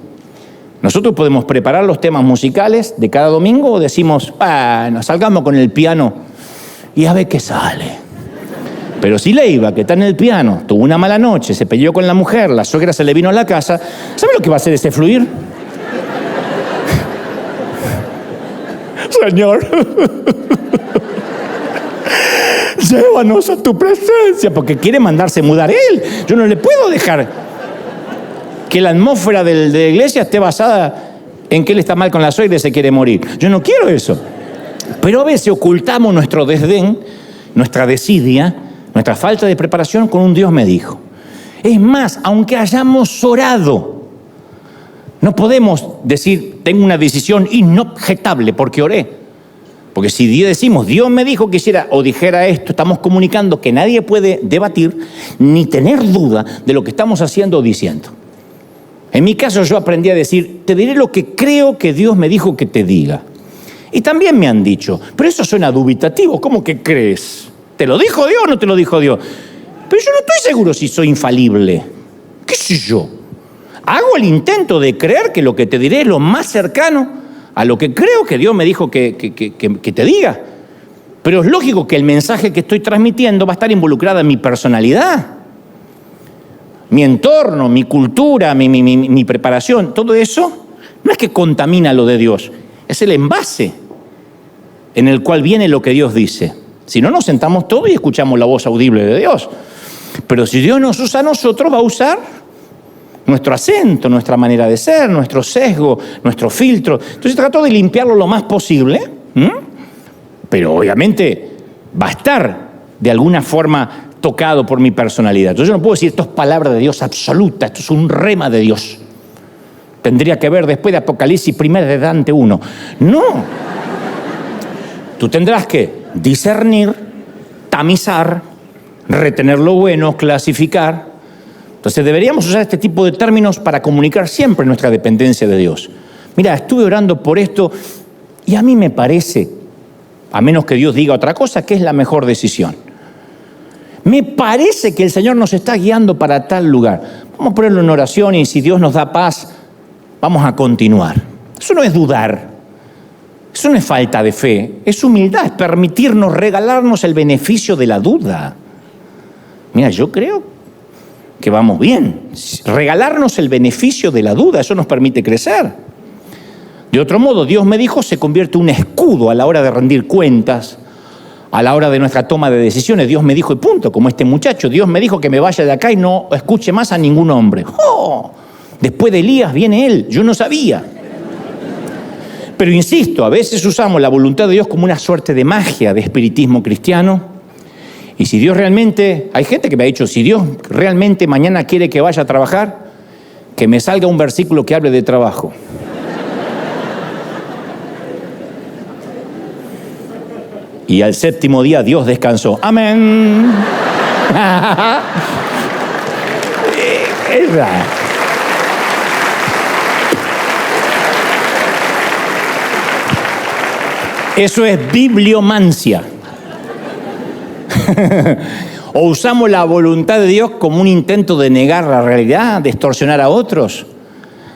Nosotros podemos preparar los temas musicales de cada domingo o decimos, bueno, salgamos con el piano y a ver qué sale. Pero si Leiva, que está en el piano, tuvo una mala noche, se peleó con la mujer, la suegra se le vino a la casa, ¿sabe lo que va a hacer ese fluir? Señor, llévanos a tu presencia, porque quiere mandarse mudar él. Yo no le puedo dejar que la atmósfera de la iglesia esté basada en que él está mal con la suegra y se quiere morir. Yo no quiero eso. Pero a veces ocultamos nuestro desdén, nuestra desidia, nuestra falta de preparación con un Dios me dijo. Es más, aunque hayamos orado, no podemos decir, tengo una decisión inobjetable porque oré. Porque si decimos, Dios me dijo que hiciera o dijera esto, estamos comunicando que nadie puede debatir ni tener duda de lo que estamos haciendo o diciendo. En mi caso yo aprendí a decir, te diré lo que creo que Dios me dijo que te diga. Y también me han dicho, pero eso suena dubitativo, ¿cómo que crees? ¿Te lo dijo Dios o no te lo dijo Dios? Pero yo no estoy seguro si soy infalible. ¿Qué sé yo? Hago el intento de creer que lo que te diré es lo más cercano a lo que creo que Dios me dijo que te diga. Pero es lógico que el mensaje que estoy transmitiendo va a estar involucrada en mi personalidad, mi entorno, mi cultura, mi preparación. Todo eso no es que contamina lo de Dios, es el envase en el cual viene lo que Dios dice. Si no, nos sentamos todos y escuchamos la voz audible de Dios. Pero si Dios nos usa a nosotros, va a usar nuestro acento, nuestra manera de ser, nuestro sesgo, nuestro filtro. Entonces trato de limpiarlo lo más posible, pero obviamente va a estar de alguna forma tocado por mi personalidad. Entonces yo no puedo decir esto es palabra de Dios absoluta, esto es un rema de Dios. Tendría que ver después de Apocalipsis 1 de Dante 1. No. Tú tendrás que discernir, tamizar, retener lo bueno, clasificar. Entonces deberíamos usar este tipo de términos para comunicar siempre nuestra dependencia de Dios. Mira, estuve orando por esto y a mí me parece, a menos que Dios diga otra cosa, que es la mejor decisión. Me parece que el Señor nos está guiando para tal lugar. Vamos a ponerlo en oración y si Dios nos da paz, vamos a continuar. Eso no es dudar. Eso no es falta de fe. Es humildad, es permitirnos, regalarnos el beneficio de la duda. Mira, yo creo que vamos bien. Regalarnos el beneficio de la duda, eso nos permite crecer. De otro modo, Dios me dijo, se convierte en un escudo a la hora de rendir cuentas, a la hora de nuestra toma de decisiones. Dios me dijo y punto, como este muchacho. Dios me dijo que me vaya de acá y no escuche más a ningún hombre. ¡Oh! Después de Elías viene él, yo no sabía. Pero insisto, a veces usamos la voluntad de Dios como una suerte de magia, de espiritismo cristiano. Y si Dios realmente, hay gente que me ha dicho, si Dios realmente mañana quiere que vaya a trabajar, que me salga un versículo que hable de trabajo. Y al séptimo día Dios descansó. Amén. Es raro. Eso es bibliomancia. O usamos la voluntad de Dios como un intento de negar la realidad, de extorsionar a otros.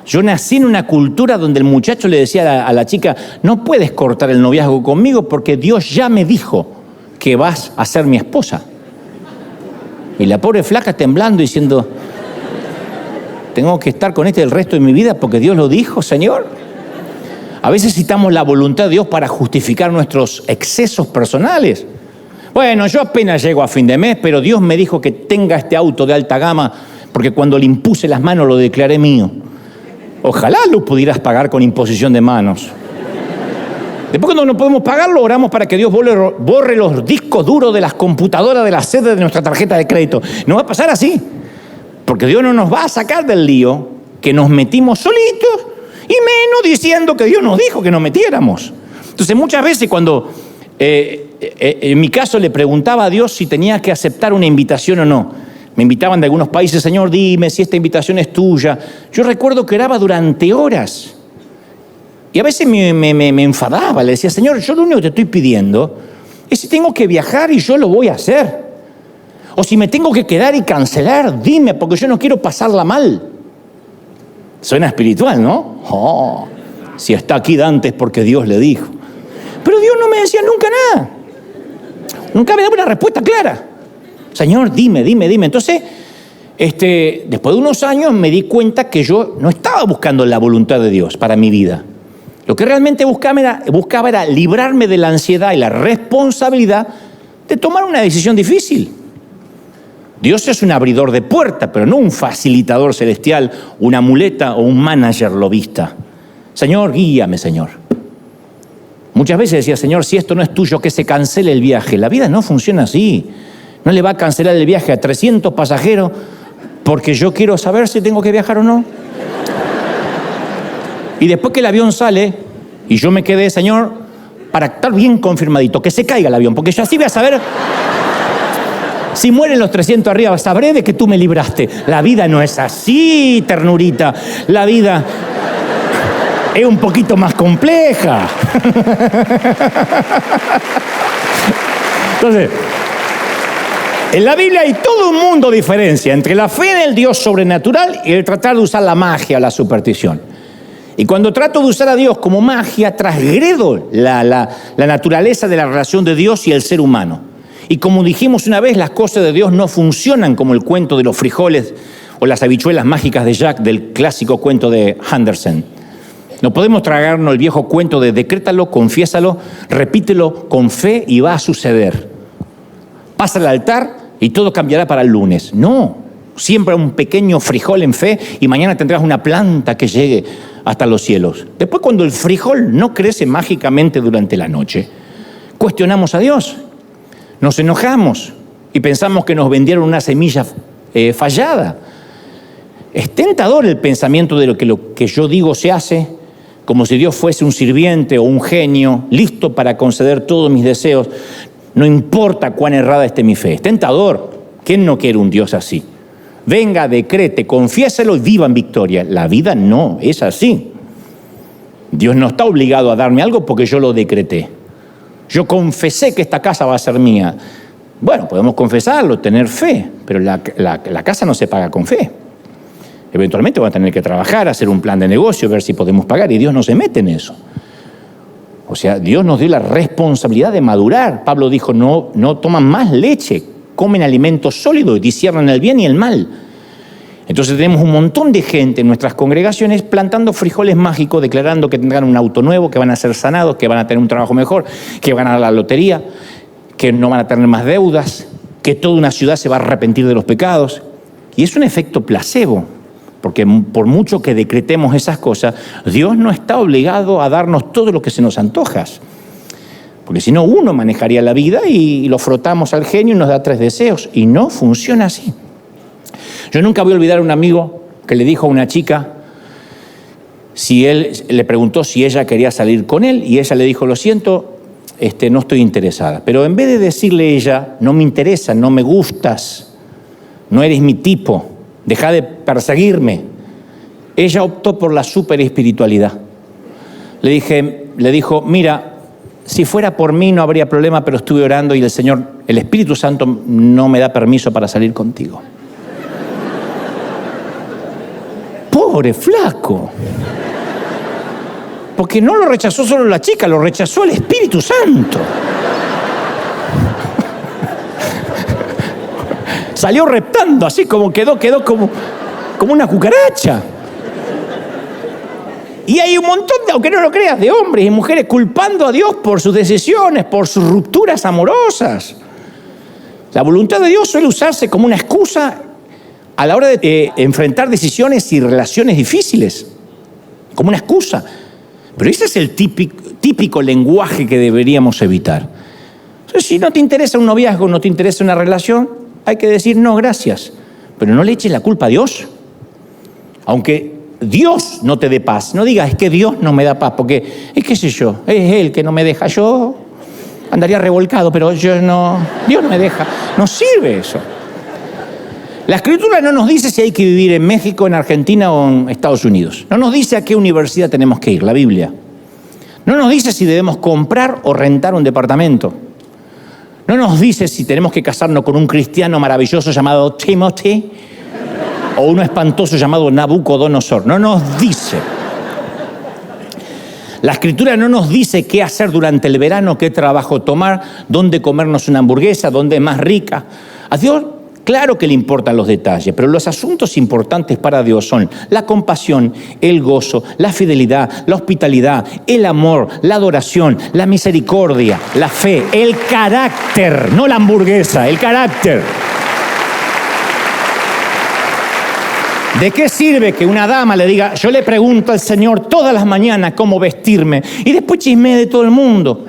Yo nací en una cultura donde el muchacho le decía a la chica, no puedes cortar el noviazgo conmigo porque Dios ya me dijo que vas a ser mi esposa. Y la pobre flaca temblando diciendo, tengo que estar con este el resto de mi vida porque Dios lo dijo, Señor. A veces citamos la voluntad de Dios para justificar nuestros excesos personales. Bueno, yo apenas llego a fin de mes, pero Dios me dijo que tenga este auto de alta gama porque cuando le impuse las manos lo declaré mío. Ojalá lo pudieras pagar con imposición de manos. Después cuando no podemos pagarlo, oramos para que Dios borre los discos duros de las computadoras de la sede de nuestra tarjeta de crédito. No va a pasar así, porque Dios no nos va a sacar del lío que nos metimos solitos y menos diciendo que Dios nos dijo que nos metiéramos. Entonces muchas veces cuando en mi caso le preguntaba a Dios si tenía que aceptar una invitación o no. Me invitaban de algunos países, Señor, dime si esta invitación es tuya. Yo recuerdo que oraba durante horas. Y a veces me enfadaba, le decía, Señor, yo lo único que te estoy pidiendo es si tengo que viajar y yo lo voy a hacer. O si me tengo que quedar y cancelar, dime, porque yo no quiero pasarla mal. Suena espiritual, ¿no? Oh, si está aquí Dante es porque Dios le dijo. Pero Dios no me decía nunca nada. Nunca me daba una respuesta clara. Señor, dime. Entonces, después de unos años me di cuenta que yo no estaba buscando la voluntad de Dios para mi vida. Lo que realmente buscaba era librarme de la ansiedad y la responsabilidad de tomar una decisión difícil. Dios es un abridor de puertas, pero no un facilitador celestial, una muleta o un manager lobista. Señor, guíame, Señor. Muchas veces decía, Señor, si esto no es tuyo, que se cancele el viaje. La vida no funciona así. No le va a cancelar el viaje a 300 pasajeros porque yo quiero saber si tengo que viajar o no. Y después que el avión sale y yo me quedé, Señor, para estar bien confirmadito, que se caiga el avión, porque yo así voy a saber si mueren los 300 arriba, sabré de que tú me libraste. La vida no es así, ternurita. La vida es un poquito más compleja. Entonces, en la Biblia hay todo un mundo de diferencia entre la fe en el Dios sobrenatural y el tratar de usar la magia o la superstición. Y cuando trato de usar a Dios como magia, transgredo la naturaleza de la relación de Dios y el ser humano. Y como dijimos una vez, las cosas de Dios no funcionan como el cuento de los frijoles o las habichuelas mágicas de Jack, del clásico cuento de Andersen. No podemos tragarnos el viejo cuento de decrétalo, confiésalo, repítelo con fe y va a suceder. Pasa al altar y todo cambiará para el lunes. No, siembra un pequeño frijol en fe y mañana tendrás una planta que llegue hasta los cielos. Después, cuando el frijol no crece mágicamente durante la noche, cuestionamos a Dios. Nos enojamos y pensamos que nos vendieron una semilla fallada. Es tentador el pensamiento de lo que yo digo se hace, como si Dios fuese un sirviente o un genio listo para conceder todos mis deseos. No importa cuán errada esté mi fe. Es tentador. ¿Quién no quiere un Dios así? Venga, decrete, confiéselo y viva en victoria. La vida no es así. Dios no está obligado a darme algo porque yo lo decreté. Yo confesé que esta casa va a ser mía. Bueno, podemos confesarlo, tener fe, pero la casa no se paga con fe. Eventualmente van a tener que trabajar, hacer un plan de negocio, ver si podemos pagar, y Dios no se mete en eso. O sea, Dios nos dio la responsabilidad de madurar. Pablo dijo, no toman más leche, comen alimentos sólidos y disciernen el bien y el mal. Entonces tenemos un montón de gente en nuestras congregaciones plantando frijoles mágicos, declarando que tendrán un auto nuevo, que van a ser sanados, que van a tener un trabajo mejor, que van a ganar la lotería, que no van a tener más deudas, que toda una ciudad se va a arrepentir de los pecados. Y es un efecto placebo, porque por mucho que decretemos esas cosas, Dios no está obligado a darnos todo lo que se nos antoja. Porque si no, uno manejaría la vida y lo frotamos al genio y nos da 3 deseos. Y no funciona así. Yo nunca voy a olvidar a un amigo que le dijo a una chica, le preguntó si ella quería salir con él, y ella le dijo, lo siento, no estoy interesada. Pero en vez de decirle ella, no me interesa, no me gustas, no eres mi tipo, deja de perseguirme, ella optó por la superespiritualidad. Le dijo, mira, si fuera por mí no habría problema, pero estuve orando y el Espíritu Santo no me da permiso para salir contigo. Pobre flaco. Porque no lo rechazó solo la chica, lo rechazó el Espíritu Santo. Salió reptando, así como quedó como una cucaracha. Y hay un montón, aunque no lo creas, de hombres y mujeres culpando a Dios por sus decisiones, por sus rupturas amorosas. La voluntad de Dios suele usarse como una excusa a la hora de enfrentar decisiones y relaciones difíciles, como una excusa. Pero ese es el típico lenguaje que deberíamos evitar. Entonces, si no te interesa un noviazgo, no te interesa una relación, hay que decir no, gracias. Pero no le eches la culpa a Dios. Aunque Dios no te dé paz, no digas, es que Dios no me da paz, porque es qué sé yo, es Él que no me deja. Yo andaría revolcado, pero Dios no me deja. No sirve eso. La Escritura no nos dice si hay que vivir en México, en Argentina o en Estados Unidos. No nos dice a qué universidad tenemos que ir, la Biblia. No nos dice si debemos comprar o rentar un departamento. No nos dice si tenemos que casarnos con un cristiano maravilloso llamado Timothy o uno espantoso llamado Nabucodonosor. No nos dice. La Escritura no nos dice qué hacer durante el verano, qué trabajo tomar, dónde comernos una hamburguesa, dónde es más rica. A Dios, claro que le importan los detalles, pero los asuntos importantes para Dios son la compasión, el gozo, la fidelidad, la hospitalidad, el amor, la adoración, la misericordia, la fe, el carácter, no la hamburguesa, el carácter. ¿De qué sirve que una dama le diga, yo le pregunto al Señor todas las mañanas cómo vestirme y después chismee de todo el mundo?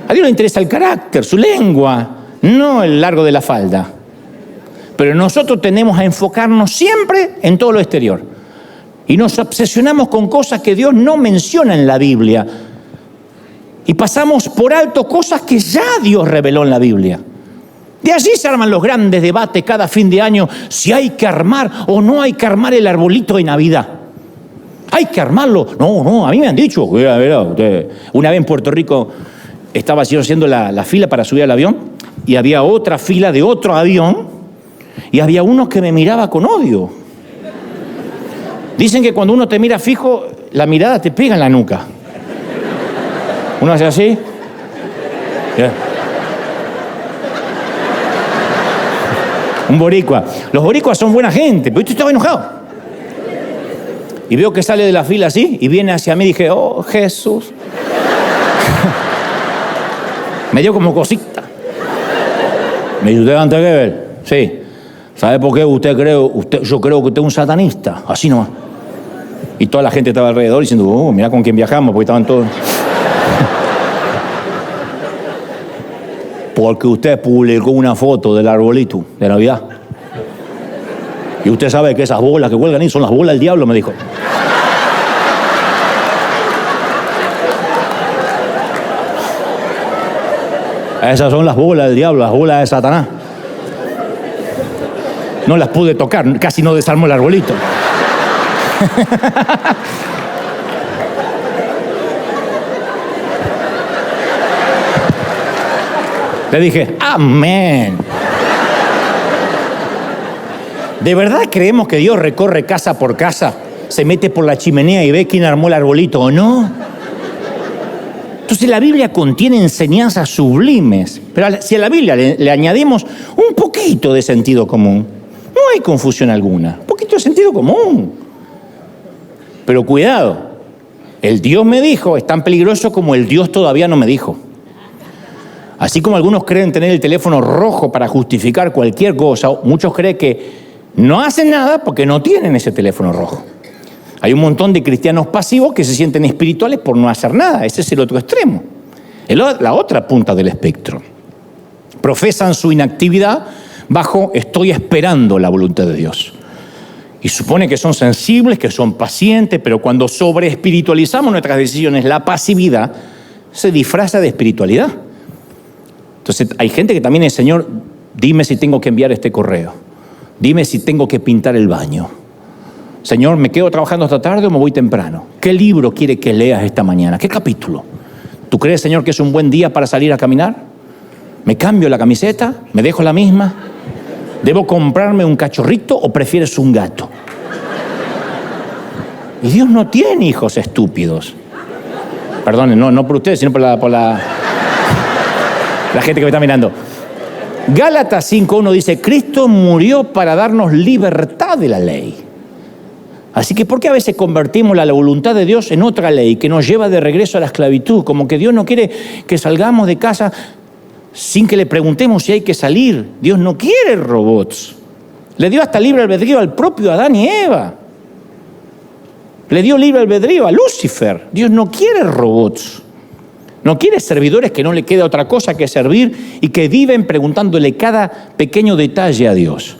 A Dios le interesa el carácter, su lengua, no el largo de la falda. Pero nosotros tendemos a enfocarnos siempre en todo lo exterior. Y nos obsesionamos con cosas que Dios no menciona en la Biblia. Y pasamos por alto cosas que ya Dios reveló en la Biblia. De allí se arman los grandes debates cada fin de año si hay que armar o no hay que armar el arbolito de Navidad. ¿Hay que armarlo? No, a mí me han dicho. Una vez en Puerto Rico estaba yo haciendo la fila para subir al avión y había otra fila de otro avión y había uno que me miraba con odio. Dicen que cuando uno te mira fijo, la mirada te pega en la nuca. Uno hace así. Yeah. Un boricua. Los boricuas son buena gente, pero yo estaba enojado. Y veo que sale de la fila así y viene hacia mí y dije, oh, Jesús. Me dio como cosita. Me dice, ¿usted antes que ver? Sí. ¿Sabe por qué yo creo que usted es un satanista? Así nomás. Y toda la gente estaba alrededor diciendo, oh, mira con quién viajamos, porque estaban todos... Porque usted publicó una foto del arbolito de Navidad. Y usted sabe que esas bolas que cuelgan ahí son las bolas del diablo, me dijo. Esas son las bolas del diablo, las bolas de Satanás. No las pude tocar, casi no desarmó el arbolito. Le dije, amén. ¿De verdad creemos que Dios recorre casa por casa, se mete por la chimenea y ve quién armó el arbolito o no? Entonces la Biblia contiene enseñanzas sublimes, pero si a la Biblia le añadimos un poquito de sentido común, no hay confusión alguna, un poquito de sentido común. Pero cuidado, el Dios me dijo es tan peligroso como el Dios todavía no me dijo. Así como algunos creen tener el teléfono rojo para justificar cualquier cosa, muchos creen que no hacen nada porque no tienen ese teléfono rojo. Hay un montón de cristianos pasivos que se sienten espirituales por no hacer nada. Ese es el otro extremo. La otra punta del espectro. Profesan su inactividad bajo estoy esperando la voluntad de Dios. Y supone que son sensibles, que son pacientes, pero cuando sobreespiritualizamos nuestras decisiones, la pasividad se disfraza de espiritualidad. Entonces hay gente que también es, Señor, dime si tengo que enviar este correo. Dime si tengo que pintar el baño. Señor, ¿me quedo trabajando hasta tarde o me voy temprano? ¿Qué libro quiere que leas esta mañana? ¿Qué capítulo? ¿Tú crees, Señor, que es un buen día para salir a caminar? ¿Me cambio la camiseta? ¿Me dejo la misma? ¿Debo comprarme un cachorrito o prefieres un gato? Y Dios no tiene hijos estúpidos. Perdón, no por ustedes, sino por la gente que me está mirando. Gálatas 5:1 dice, Cristo murió para darnos libertad de la ley. Así que ¿por qué a veces convertimos la voluntad de Dios en otra ley que nos lleva de regreso a la esclavitud? Como que Dios no quiere que salgamos de casa sin que le preguntemos si hay que salir. Dios no quiere robots. Le dio hasta libre albedrío al propio Adán y Eva. Le dio libre albedrío a Lucifer. Dios no quiere robots. No quiere servidores que no le quede otra cosa que servir y que viven preguntándole cada pequeño detalle a Dios.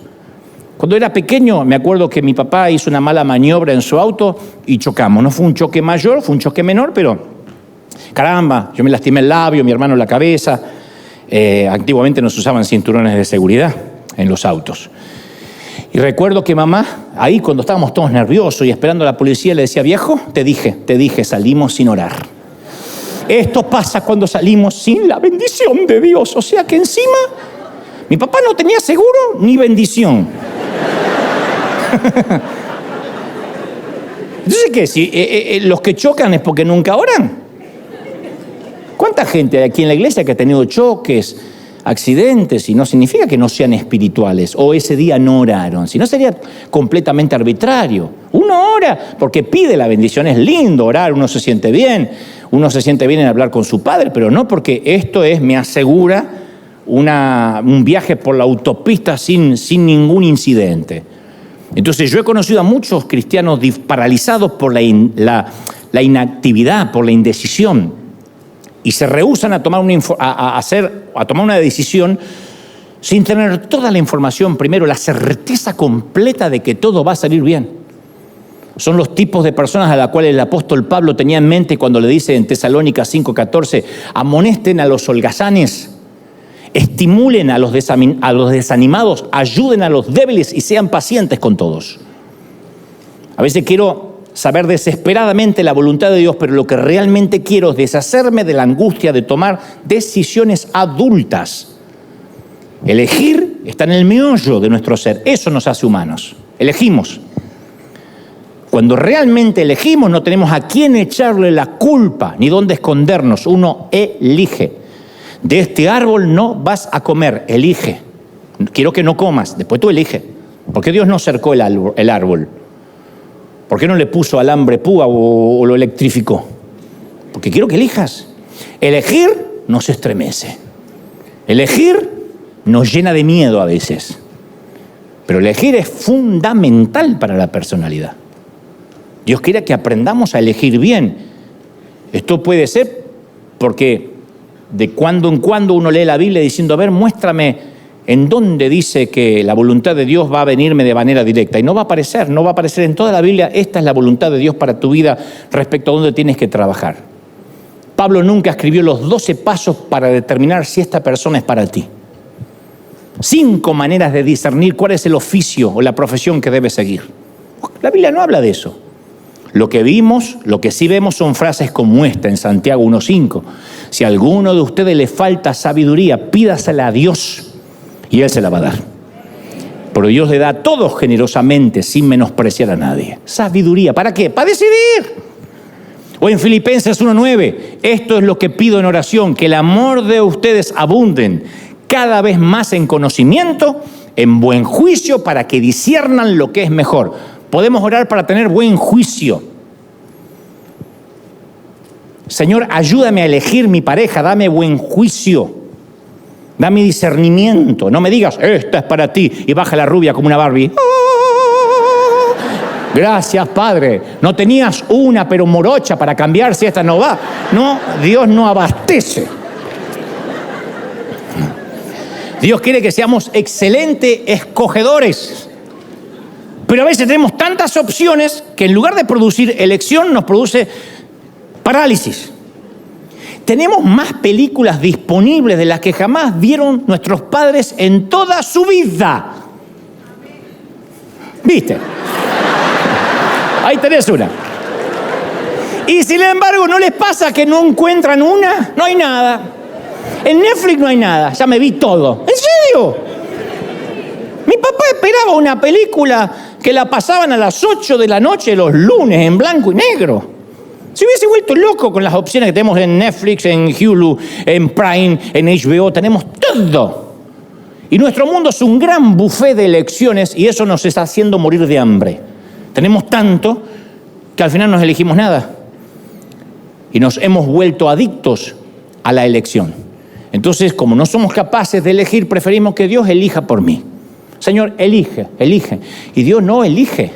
Cuando era pequeño, me acuerdo que mi papá hizo una mala maniobra en su auto y chocamos. No fue un choque mayor, fue un choque menor, pero caramba, yo me lastimé el labio, mi hermano la cabeza. Antiguamente no se usaban cinturones de seguridad en los autos. Y recuerdo que mamá, ahí cuando estábamos todos nerviosos y esperando a la policía, le decía, viejo, te dije, salimos sin orar. Esto pasa cuando salimos sin la bendición de Dios. O sea que encima, mi papá no tenía seguro ni bendición. Entonces, ¿qué? Si los que chocan es porque nunca oran. ¿Cuánta gente hay aquí en la iglesia que ha tenido choques, accidentes, y no significa que no sean espirituales o ese día no oraron, sino sería completamente arbitrario? Uno ora porque pide la bendición, es lindo orar, uno se siente bien en hablar con su padre, pero no porque esto me asegura un viaje por la autopista sin ningún incidente. Entonces yo he conocido a muchos cristianos paralizados por la inactividad, por la indecisión, y se rehúsan a tomar una decisión sin tener toda la información primero, la certeza completa de que todo va a salir bien. Son los tipos de personas a las cuales el apóstol Pablo tenía en mente cuando le dice en Tesalónicas 5:14, amonesten a los holgazanes, estimulen a los desanimados, ayuden a los débiles y sean pacientes con todos. A veces quiero saber desesperadamente la voluntad de Dios, pero lo que realmente quiero es deshacerme de la angustia de tomar decisiones adultas. Elegir está en el meollo de nuestro ser. Eso nos hace humanos. Elegimos. Cuando realmente elegimos, no tenemos a quién echarle la culpa ni dónde escondernos. Uno elige. De este árbol no vas a comer, elige. Quiero que no comas, después tú elige. ¿Por qué Dios no cercó el árbol? ¿Por qué no le puso alambre púa o lo electrificó? Porque quiero que elijas. Elegir nos estremece. Elegir nos llena de miedo a veces. Pero elegir es fundamental para la personalidad. Dios quiere que aprendamos a elegir bien. Esto puede ser porque de cuando en cuando uno lee la Biblia diciendo, a ver, muéstrame en dónde dice que la voluntad de Dios va a venirme de manera directa. Y no va a aparecer en toda la Biblia, esta es la voluntad de Dios para tu vida respecto a dónde tienes que trabajar. Pablo nunca escribió los 12 pasos para determinar si esta persona es para ti. 5 maneras de discernir cuál es el oficio o la profesión que debes seguir. La Biblia no habla de eso. Lo que sí vemos son frases como esta en Santiago 1:5. Si a alguno de ustedes le falta sabiduría, pídasela a Dios y Él se la va a dar. Pero Dios le da a todos generosamente, sin menospreciar a nadie. Sabiduría, ¿para qué? Para decidir. O en Filipenses 1:9, esto es lo que pido en oración, que el amor de ustedes abunden cada vez más en conocimiento, en buen juicio, para que disciernan lo que es mejor. Podemos orar para tener buen juicio. Señor, ayúdame a elegir mi pareja, dame buen juicio. Dame discernimiento. No me digas, esta es para ti, y baja la rubia como una Barbie. Gracias, Padre. No tenías una, pero morocha para cambiar si esta no va. No, Dios no abastece. Dios quiere que seamos excelentes escogedores. Pero a veces tenemos tantas opciones que en lugar de producir elección nos produce parálisis. Tenemos más películas disponibles de las que jamás vieron nuestros padres en toda su vida. ¿Viste? Ahí tenés una. Y sin embargo, ¿no les pasa que no encuentran una? No hay nada. En Netflix no hay nada. Ya me vi todo. ¿En serio? Mi papá esperaba una película que la pasaban a las 8 de la noche los lunes en blanco y negro. Se hubiese vuelto loco con las opciones que tenemos en Netflix, en Hulu, en Prime, en HBO. Tenemos todo. Y nuestro mundo es un gran buffet de elecciones y eso nos está haciendo morir de hambre. Tenemos tanto que al final no elegimos nada. Y nos hemos vuelto adictos a la elección. Entonces, como no somos capaces de elegir, preferimos que Dios elija por mí. Señor, elige. Y Dios no elige.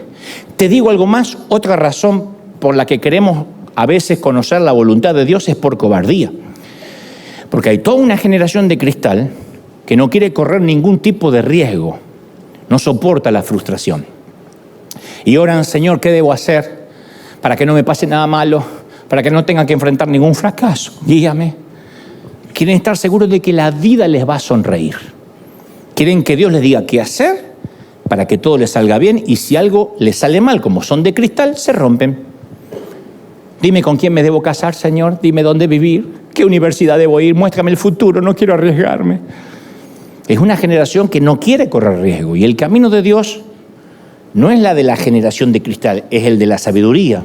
Te digo algo más, otra razón por la que queremos a veces conocer la voluntad de Dios es por cobardía. Porque hay toda una generación de cristal que no quiere correr ningún tipo de riesgo, no soporta la frustración. Y oran, Señor, ¿qué debo hacer para que no me pase nada malo, para que no tenga que enfrentar ningún fracaso? Guíame. Quieren estar seguros de que la vida les va a sonreír. Quieren que Dios les diga qué hacer para que todo les salga bien, y si algo les sale mal, como son de cristal, se rompen. Dime con quién me debo casar, Señor, dime dónde vivir, qué universidad debo ir, muéstrame el futuro, no quiero arriesgarme. Es una generación que no quiere correr riesgo, y el camino de Dios no es la de la generación de cristal, es el de la sabiduría.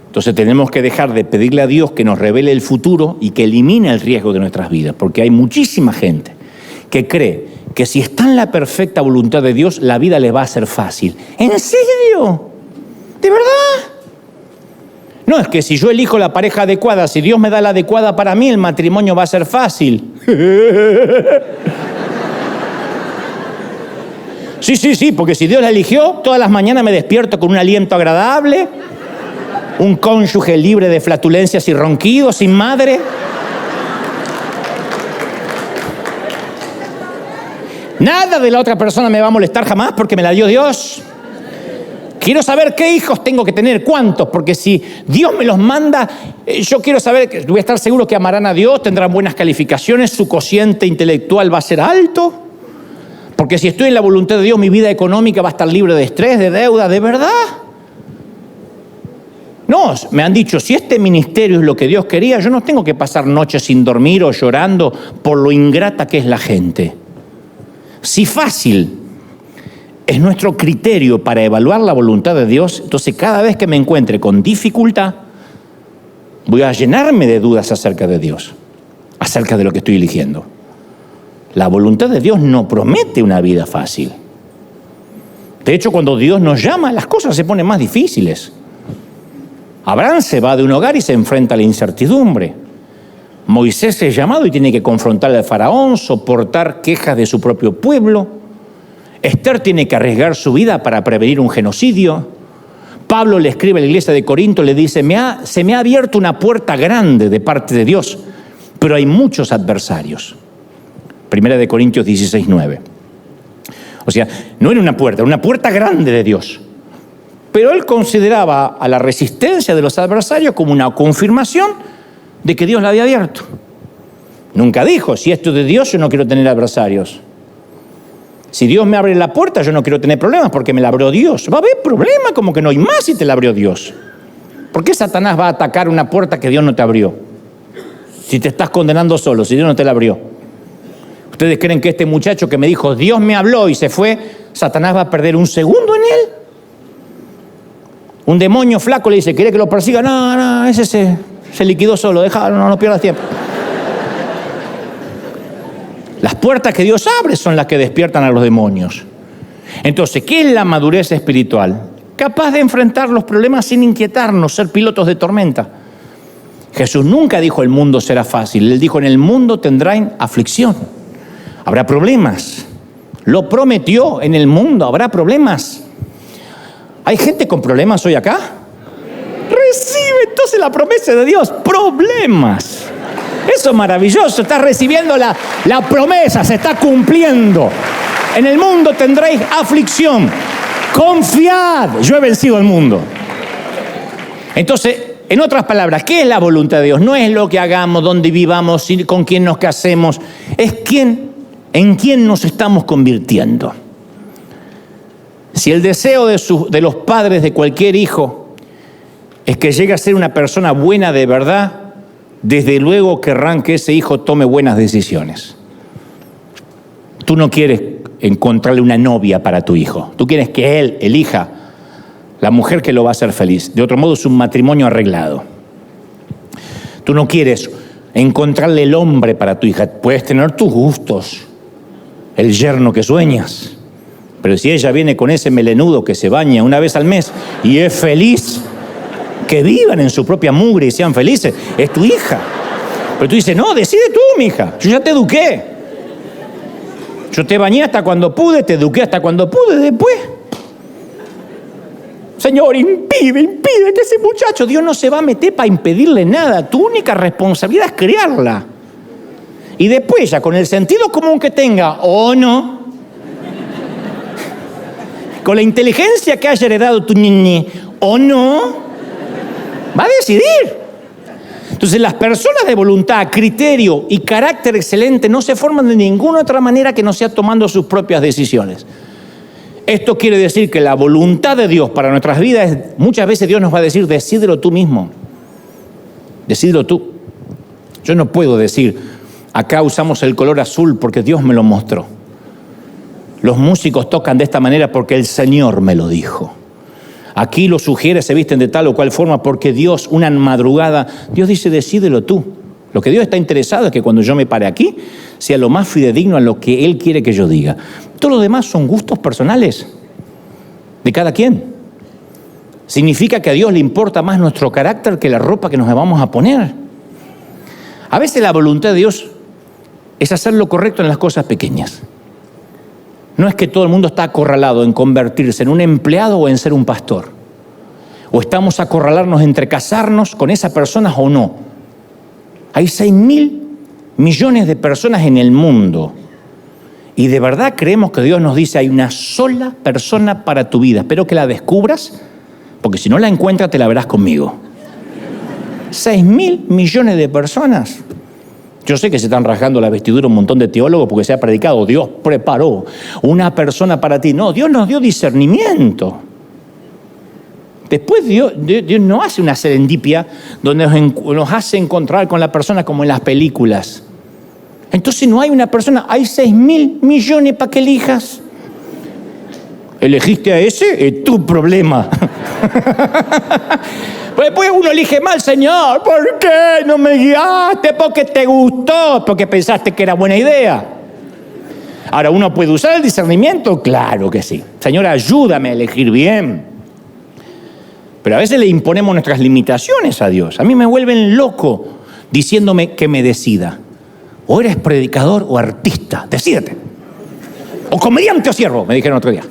Entonces tenemos que dejar de pedirle a Dios que nos revele el futuro y que elimine el riesgo de nuestras vidas, porque hay muchísima gente que cree que si está en la perfecta voluntad de Dios, la vida le va a ser fácil. ¿En serio? ¿De verdad? No, es que si yo elijo la pareja adecuada, si Dios me da la adecuada para mí, el matrimonio va a ser fácil. Sí, porque si Dios la eligió, todas las mañanas me despierto con un aliento agradable, un cónyuge libre de flatulencias y ronquidos, sin madre. Nada de la otra persona me va a molestar jamás porque me la dio Dios. Quiero saber qué hijos tengo que tener, cuántos, porque si Dios me los manda, yo quiero saber, voy a estar seguro que amarán a Dios, tendrán buenas calificaciones, su cociente intelectual va a ser alto, porque si estoy en la voluntad de Dios, mi vida económica va a estar libre de estrés, de deuda, ¿de verdad? No, me han dicho, si este ministerio es lo que Dios quería, yo no tengo que pasar noches sin dormir o llorando por lo ingrata que es la gente. Si fácil es nuestro criterio para evaluar la voluntad de Dios, entonces cada vez que me encuentre con dificultad, voy a llenarme de dudas acerca de Dios, acerca de lo que estoy eligiendo. La voluntad de Dios no promete una vida fácil. De hecho, cuando Dios nos llama, las cosas se ponen más difíciles. Abraham se va de un hogar y se enfrenta a la incertidumbre. Moisés es llamado y tiene que confrontar al faraón, soportar quejas de su propio pueblo. Esther tiene que arriesgar su vida para prevenir un genocidio. Pablo le escribe a la iglesia de Corinto, le dice, se me ha abierto una puerta grande de parte de Dios, pero hay muchos adversarios. Primera de Corintios 16:9. O sea, no era una puerta grande de Dios. Pero él consideraba a la resistencia de los adversarios como una confirmación de que Dios la había abierto. Nunca dijo, si esto es de Dios, yo no quiero tener adversarios. Si Dios me abre la puerta, yo no quiero tener problemas porque me la abrió Dios. Va a haber problemas como que no hay más si te la abrió Dios. ¿Por qué Satanás va a atacar una puerta que Dios no te abrió? Si te estás condenando solo, si Dios no te la abrió. ¿Ustedes creen que este muchacho que me dijo, Dios me habló y se fue, Satanás va a perder un segundo en él? Un demonio flaco le dice, ¿quiere que lo persiga? No, ese se liquidó solo, déjalo, no pierdas tiempo. Las puertas que Dios abre son las que despiertan a los demonios. Entonces, ¿qué es la madurez espiritual? Capaz de enfrentar los problemas sin inquietarnos, ser pilotos de tormenta. Jesús nunca dijo el mundo será fácil. Él dijo en el mundo tendrán aflicción. Habrá problemas. Lo prometió, en el mundo habrá problemas. ¿Hay gente con problemas hoy acá? Recibe entonces la promesa de Dios, problemas. Eso es maravilloso, estás recibiendo la promesa, se está cumpliendo. En el mundo tendréis aflicción. Confiad, yo he vencido al mundo. Entonces, en otras palabras, ¿qué es la voluntad de Dios? No es lo que hagamos, dónde vivamos, con quién nos casemos. Es en quién nos estamos convirtiendo. Si el deseo de los padres de cualquier hijo es que llegue a ser una persona buena de verdad, desde luego querrán que ese hijo tome buenas decisiones. Tú no quieres encontrarle una novia para tu hijo. Tú quieres que él elija la mujer que lo va a hacer feliz. De otro modo, es un matrimonio arreglado. Tú no quieres encontrarle el hombre para tu hija. Puedes tener tus gustos, el yerno que sueñas. Pero si ella viene con ese melenudo que se baña una vez al mes y es feliz, que vivan en su propia mugre y sean felices, es tu hija. Pero tú dices, no, decide tú, mija, yo ya te eduqué. Yo te bañé hasta cuando pude, te eduqué hasta cuando pude, después. Señor, impide que ese muchacho, Dios no se va a meter para impedirle nada. Tu única responsabilidad es criarla. Y después ya con el sentido común que tenga, o no, con la inteligencia que haya heredado tu niñe, o no, va a decidir. Entonces las personas de voluntad, criterio y carácter excelente no se forman de ninguna otra manera que no sea tomando sus propias decisiones. Esto quiere decir que la voluntad de Dios para nuestras vidas, muchas veces Dios nos va a decir, decídelo tú mismo. Decídelo tú. Yo no puedo decir, acá usamos el color azul porque Dios me lo mostró. Los músicos tocan de esta manera porque el Señor me lo dijo. Aquí los sugieres se visten de tal o cual forma porque Dios, una madrugada, Dios dice, decídelo tú. Lo que Dios está interesado es que cuando yo me pare aquí, sea lo más fidedigno a lo que Él quiere que yo diga. Todo lo demás son gustos personales de cada quien. Significa que a Dios le importa más nuestro carácter que la ropa que nos vamos a poner. A veces la voluntad de Dios es hacer lo correcto en las cosas pequeñas. No es que todo el mundo está acorralado en convertirse en un empleado o en ser un pastor. O estamos a acorralarnos entre casarnos con esa persona o no. Hay 6.000 millones de personas en el mundo. Y de verdad creemos que Dios nos dice, hay una sola persona para tu vida. Espero que la descubras, porque si no la encuentras te la verás conmigo. 6.000 millones de personas. Yo sé que se están rasgando la vestidura un montón de teólogos porque se ha predicado, Dios preparó una persona para ti. No, Dios nos dio discernimiento. Después Dios no hace una serendipia donde nos hace encontrar con la persona como en las películas. Entonces no hay una persona, hay 6.000 millones para que elijas. ¿Elegiste a ese? Es tu problema. Pues después uno elige mal, Señor, ¿por qué no me guiaste? Porque te gustó, porque pensaste que era buena idea. Ahora, ¿uno puede usar el discernimiento? Claro que sí. Señor, ayúdame a elegir bien. Pero a veces le imponemos nuestras limitaciones a Dios. A mí me vuelven loco diciéndome que me decida. O eres predicador o artista, decídete. O comediante o siervo, me dijeron otro día.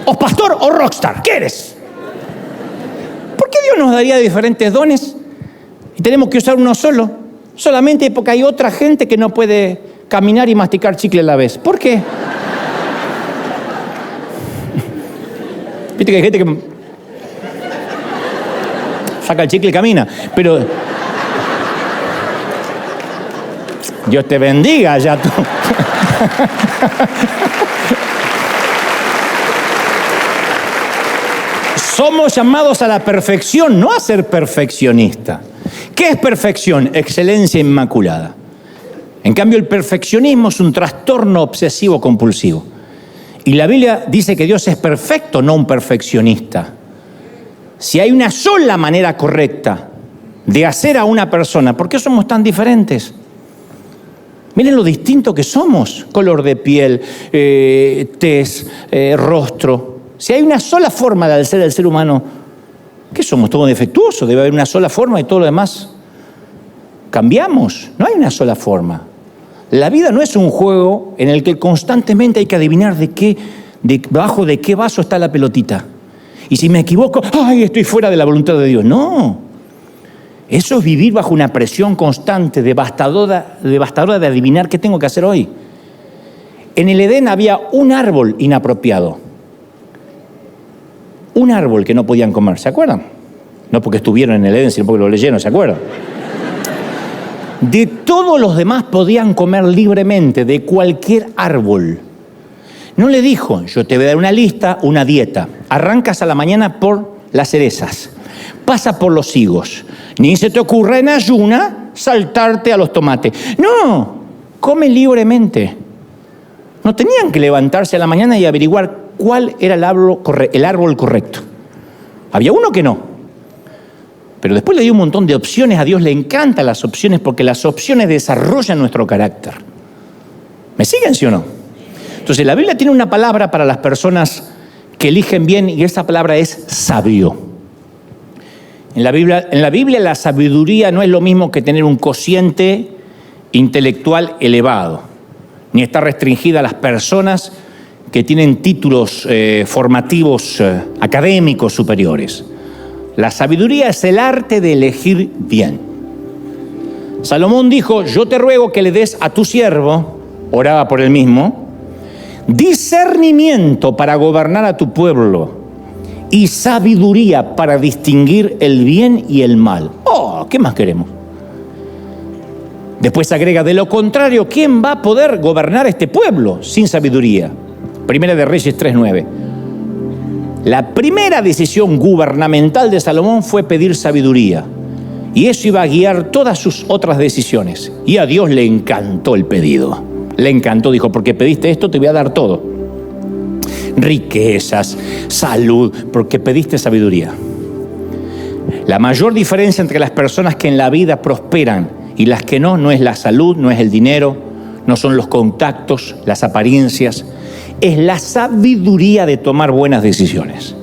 O pastor o rockstar, ¿qué eres? ¿Por qué Dios nos daría diferentes dones y tenemos que usar uno solo? Solamente porque hay otra gente que no puede caminar y masticar chicle a la vez. ¿Por qué? Viste que hay gente que saca el chicle y camina, pero Dios te bendiga ya tú. Somos llamados a la perfección, no a ser perfeccionista. ¿Qué es perfección? Excelencia inmaculada. En cambio, el perfeccionismo es un trastorno obsesivo compulsivo. Y la Biblia dice que Dios es perfecto, no un perfeccionista. Si hay una sola manera correcta de hacer a una persona, ¿por qué somos tan diferentes? Miren lo distinto que somos. Color de piel, tez, rostro. Si hay una sola forma de hacer al ser humano, ¿qué somos? ¿Todos defectuosos? Debe haber una sola forma y todo lo demás cambiamos. No hay una sola forma. La vida no es un juego en el que constantemente hay que adivinar debajo de qué vaso está la pelotita. Y si me equivoco, ¡ay, estoy fuera de la voluntad de Dios! No. Eso es vivir bajo una presión constante, devastadora de adivinar qué tengo que hacer hoy. En el Edén había un árbol inapropiado. Un árbol que no podían comer, ¿se acuerdan? No porque estuvieron en el Edén, sino porque lo leyeron, ¿se acuerdan? De todos los demás podían comer libremente, de cualquier árbol. No le dijo, yo te voy a dar una lista, una dieta. Arrancas a la mañana por las cerezas, pasa por los higos. Ni se te ocurra en ayuna saltarte a los tomates. No, come libremente. No tenían que levantarse a la mañana y averiguar cuál era el árbol correcto. Había uno que no. Pero después le dio un montón de opciones. A Dios le encantan las opciones porque las opciones desarrollan nuestro carácter. ¿Me siguen, sí o no? Entonces, la Biblia tiene una palabra para las personas que eligen bien y esa palabra es sabio. En la Biblia la sabiduría no es lo mismo que tener un cociente intelectual elevado, ni está restringida a las personas que tienen títulos formativos académicos superiores. La sabiduría es el arte de elegir bien. Salomón dijo, yo te ruego que le des a tu siervo, oraba por él mismo, discernimiento para gobernar a tu pueblo y sabiduría para distinguir el bien y el mal. Oh, ¿qué más queremos? Después agrega, de lo contrario, ¿quién va a poder gobernar este pueblo sin sabiduría? Primera de Reyes 3:9. La primera decisión gubernamental de Salomón fue pedir sabiduría. Y eso iba a guiar todas sus otras decisiones. Y a Dios le encantó el pedido. Le encantó, dijo, porque pediste esto, te voy a dar todo. riquezas, salud, porque pediste sabiduría. La mayor diferencia entre las personas que en la vida prosperan y las que no es la salud, no es el dinero, no son los contactos, las apariencias, es la sabiduría de tomar buenas decisiones.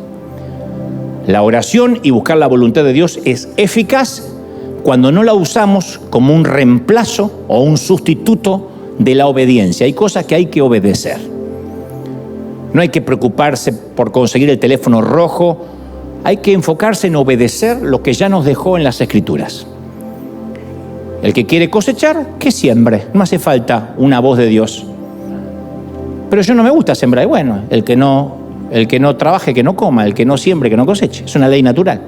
La oración y buscar la voluntad de Dios es eficaz cuando no la usamos como un reemplazo o un sustituto de la obediencia. Hay cosas que hay que obedecer. No hay que preocuparse por conseguir el teléfono rojo, hay que enfocarse en obedecer lo que ya nos dejó en las Escrituras. El que quiere cosechar, que siembre. No hace falta una voz de Dios. Pero yo no me gusta sembrar. Bueno, el que no trabaje, que no coma. El que no siembre, que no coseche. Es una ley natural.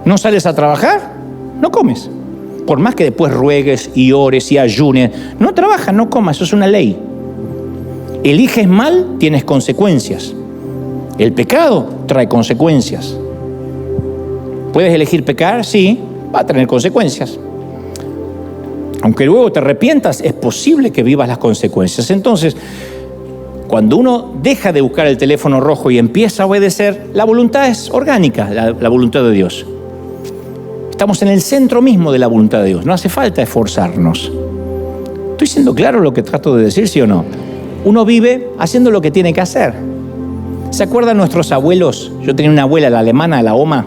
No sales a trabajar, no comes. Por más que después ruegues y ores y ayunes, no trabajas, no comas. Eso es una ley. Eliges mal, tienes consecuencias. El pecado trae consecuencias. ¿Puedes elegir pecar? Sí, va a tener consecuencias. Aunque luego te arrepientas, es posible que vivas las consecuencias. Entonces, cuando uno deja de buscar el teléfono rojo y empieza a obedecer, la voluntad es orgánica, la voluntad de Dios. Estamos en el centro mismo de la voluntad de Dios. No hace falta esforzarnos. ¿Estoy siendo claro lo que trato de decir, sí o no? Uno vive haciendo lo que tiene que hacer. ¿Se acuerdan nuestros abuelos? Yo tenía una abuela, la alemana, la Oma,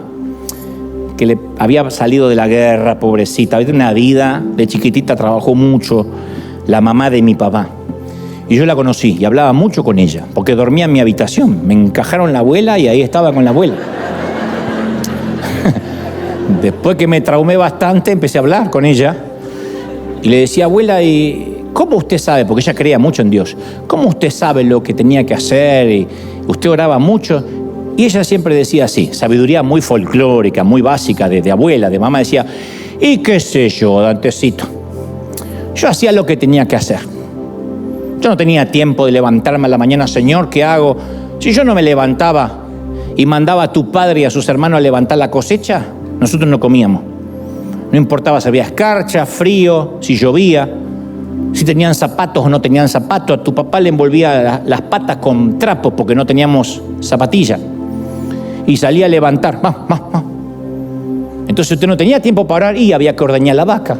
que le había salido de la guerra, pobrecita. Había tenido una vida, de chiquitita trabajó mucho, la mamá de mi papá. Y yo la conocí y hablaba mucho con ella, porque dormía en mi habitación. Me encajaron la abuela y ahí estaba con la abuela. Después que me traumé bastante, empecé a hablar con ella. Y le decía, abuela, ¿y cómo usted sabe? Porque ella creía mucho en Dios. ¿Cómo usted sabe lo que tenía que hacer? Y usted oraba mucho. Y ella siempre decía así, sabiduría muy folclórica, muy básica, de abuela, de mamá. Decía, ¿y qué sé yo, Dantecito? Yo hacía lo que tenía que hacer. Yo no tenía tiempo de levantarme a la mañana, Señor, ¿qué hago? Si yo no me levantaba y mandaba a tu padre y a sus hermanos a levantar la cosecha, nosotros no comíamos. No importaba si había escarcha, frío, si llovía, si tenían zapatos o no tenían zapatos. A tu papá le envolvía las patas con trapos porque no teníamos zapatilla. Y salía a levantar. Entonces usted no tenía tiempo para orar y había que ordeñar la vaca.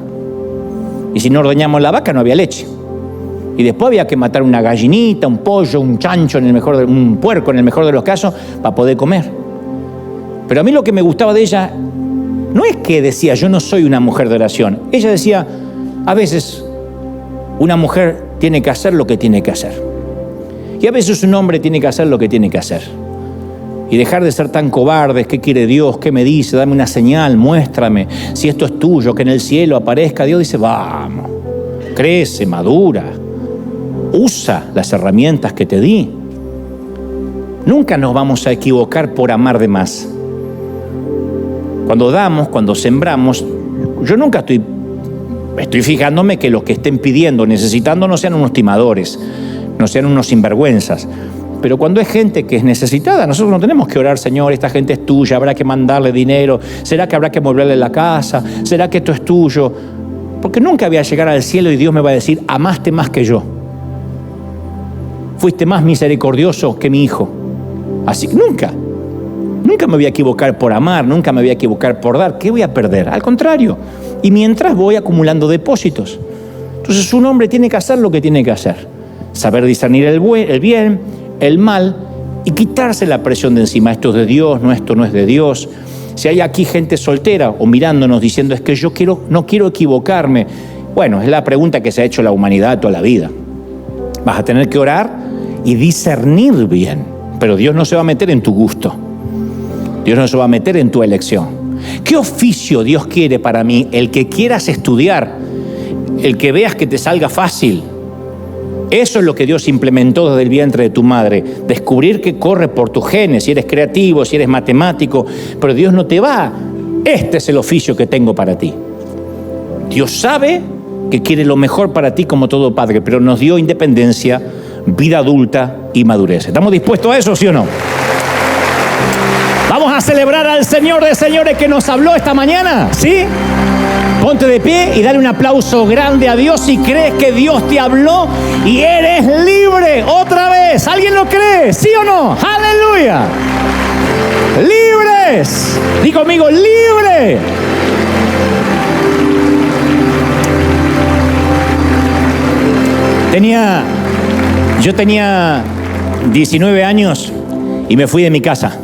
Y si no ordeñamos la vaca no había leche. Y después había que matar una gallinita, un pollo, un chancho, un puerco en el mejor de los casos, para poder comer. Pero a mí lo que me gustaba de ella no es que decía, yo no soy una mujer de oración. Ella decía, a veces una mujer tiene que hacer lo que tiene que hacer. Y a veces un hombre tiene que hacer lo que tiene que hacer. Y dejar de ser tan cobardes. ¿Qué quiere Dios? ¿Qué me dice? Dame una señal, muéstrame. Si esto es tuyo, que en el cielo aparezca. Dios dice, vamos, crece, madura. Usa las herramientas que te di. Nunca nos vamos a equivocar por amar de más. Cuando damos, cuando sembramos, yo nunca estoy fijándome que los que estén pidiendo, necesitando, no sean unos timadores, no sean unos sinvergüenzas. Pero cuando es gente que es necesitada, nosotros no tenemos que orar, Señor, esta gente es tuya, habrá que mandarle dinero, ¿será que habrá que moverle la casa? ¿Será que esto es tuyo? Porque nunca voy a llegar al cielo y Dios me va a decir, amaste más que yo. Fuiste más misericordioso que mi hijo. Así que nunca me voy a equivocar por amar, nunca me voy a equivocar por dar. ¿Qué voy a perder? Al contrario. Y mientras voy acumulando depósitos. Entonces un hombre tiene que hacer lo que tiene que hacer. Saber discernir el bien, el mal y quitarse la presión de encima. Esto es de Dios, no, esto no es de Dios. Si hay aquí gente soltera o mirándonos diciendo es que yo no quiero equivocarme. Bueno, es la pregunta que se ha hecho la humanidad toda la vida. Vas a tener que orar y discernir bien, pero Dios no se va a meter en tu gusto. Dios no se va a meter en tu elección. ¿Qué oficio Dios quiere para mí? El que quieras estudiar, el que veas que te salga fácil. Eso es lo que Dios implementó desde el vientre de tu madre. Descubrir que corre por tus genes, si eres creativo, si eres matemático, pero Dios no te va. Este es el oficio que tengo para ti. Dios sabe que quiere lo mejor para ti como todo padre, pero nos dio independencia, vida adulta y madurez. ¿Estamos dispuestos a eso, sí o no? Vamos a celebrar al Señor de señores que nos habló esta mañana, ¿sí? Ponte de pie y dale un aplauso grande a Dios si crees que Dios te habló y eres libre. Otra vez. libres. ¿Alguien lo cree? ¿Sí o no? ¡Aleluya! ¡Libres! Di conmigo, libre. Yo tenía 19 años y me fui de mi casa.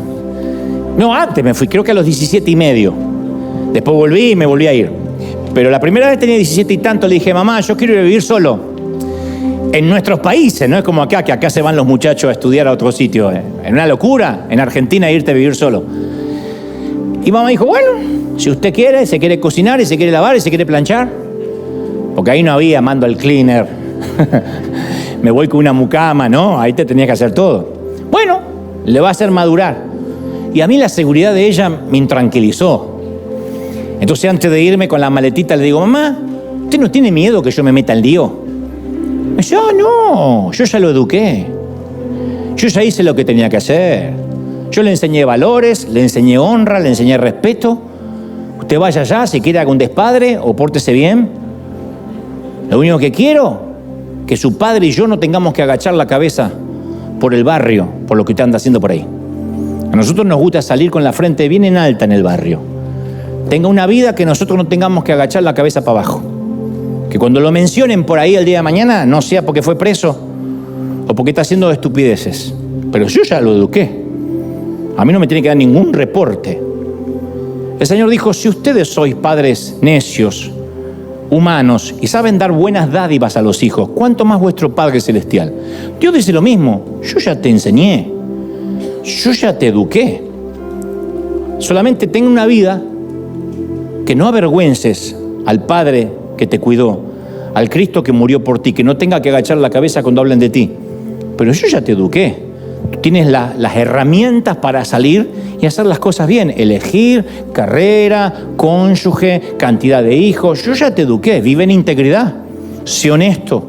No, antes me fui, creo que a los 17 y medio. Después volví y me volví a ir. Pero la primera vez tenía 17 y tanto, le dije, mamá, yo quiero ir a vivir solo. En nuestros países, no es como acá, que acá se van los muchachos a estudiar a otro sitio. Es una locura en Argentina irte a vivir solo. Y mamá dijo, bueno, si usted quiere, se quiere cocinar, y se quiere lavar, y se quiere planchar. Porque ahí no había mando al cleaner. Me voy con una mucama, ¿no? Ahí te tenías que hacer todo. Bueno, le va a hacer madurar. Y a mí la seguridad de ella me intranquilizó. Entonces antes de irme con la maletita le digo, mamá, ¿usted no tiene miedo que yo me meta en lío? Me dice, no, yo ya lo eduqué. Yo ya hice lo que tenía que hacer. Yo le enseñé valores, le enseñé honra, le enseñé respeto. Usted vaya allá, si quiere haga un despadre o pórtese bien. Lo único que quiero, que su padre y yo no tengamos que agachar la cabeza por el barrio, por lo que usted anda haciendo por ahí. A nosotros nos gusta salir con la frente bien en alta en el barrio. Tenga una vida que nosotros no tengamos que agachar la cabeza para abajo. Que cuando lo mencionen por ahí el día de mañana, no sea porque fue preso o porque está haciendo estupideces. Pero yo ya lo eduqué. A mí no me tiene que dar ningún reporte. El Señor dijo, si ustedes sois padres necios, humanos, y saben dar buenas dádivas a los hijos, ¿cuánto más vuestro Padre Celestial? Dios dice lo mismo, yo ya te enseñé, yo ya te eduqué. Solamente ten una vida que no avergüences al Padre que te cuidó, al Cristo que murió por ti, que no tenga que agachar la cabeza cuando hablen de ti. Pero yo ya te eduqué. Tú tienes las herramientas para salir y hacer las cosas bien. Elegir carrera, cónyuge, cantidad de hijos. Yo ya te eduqué. Vive en integridad. Sé honesto.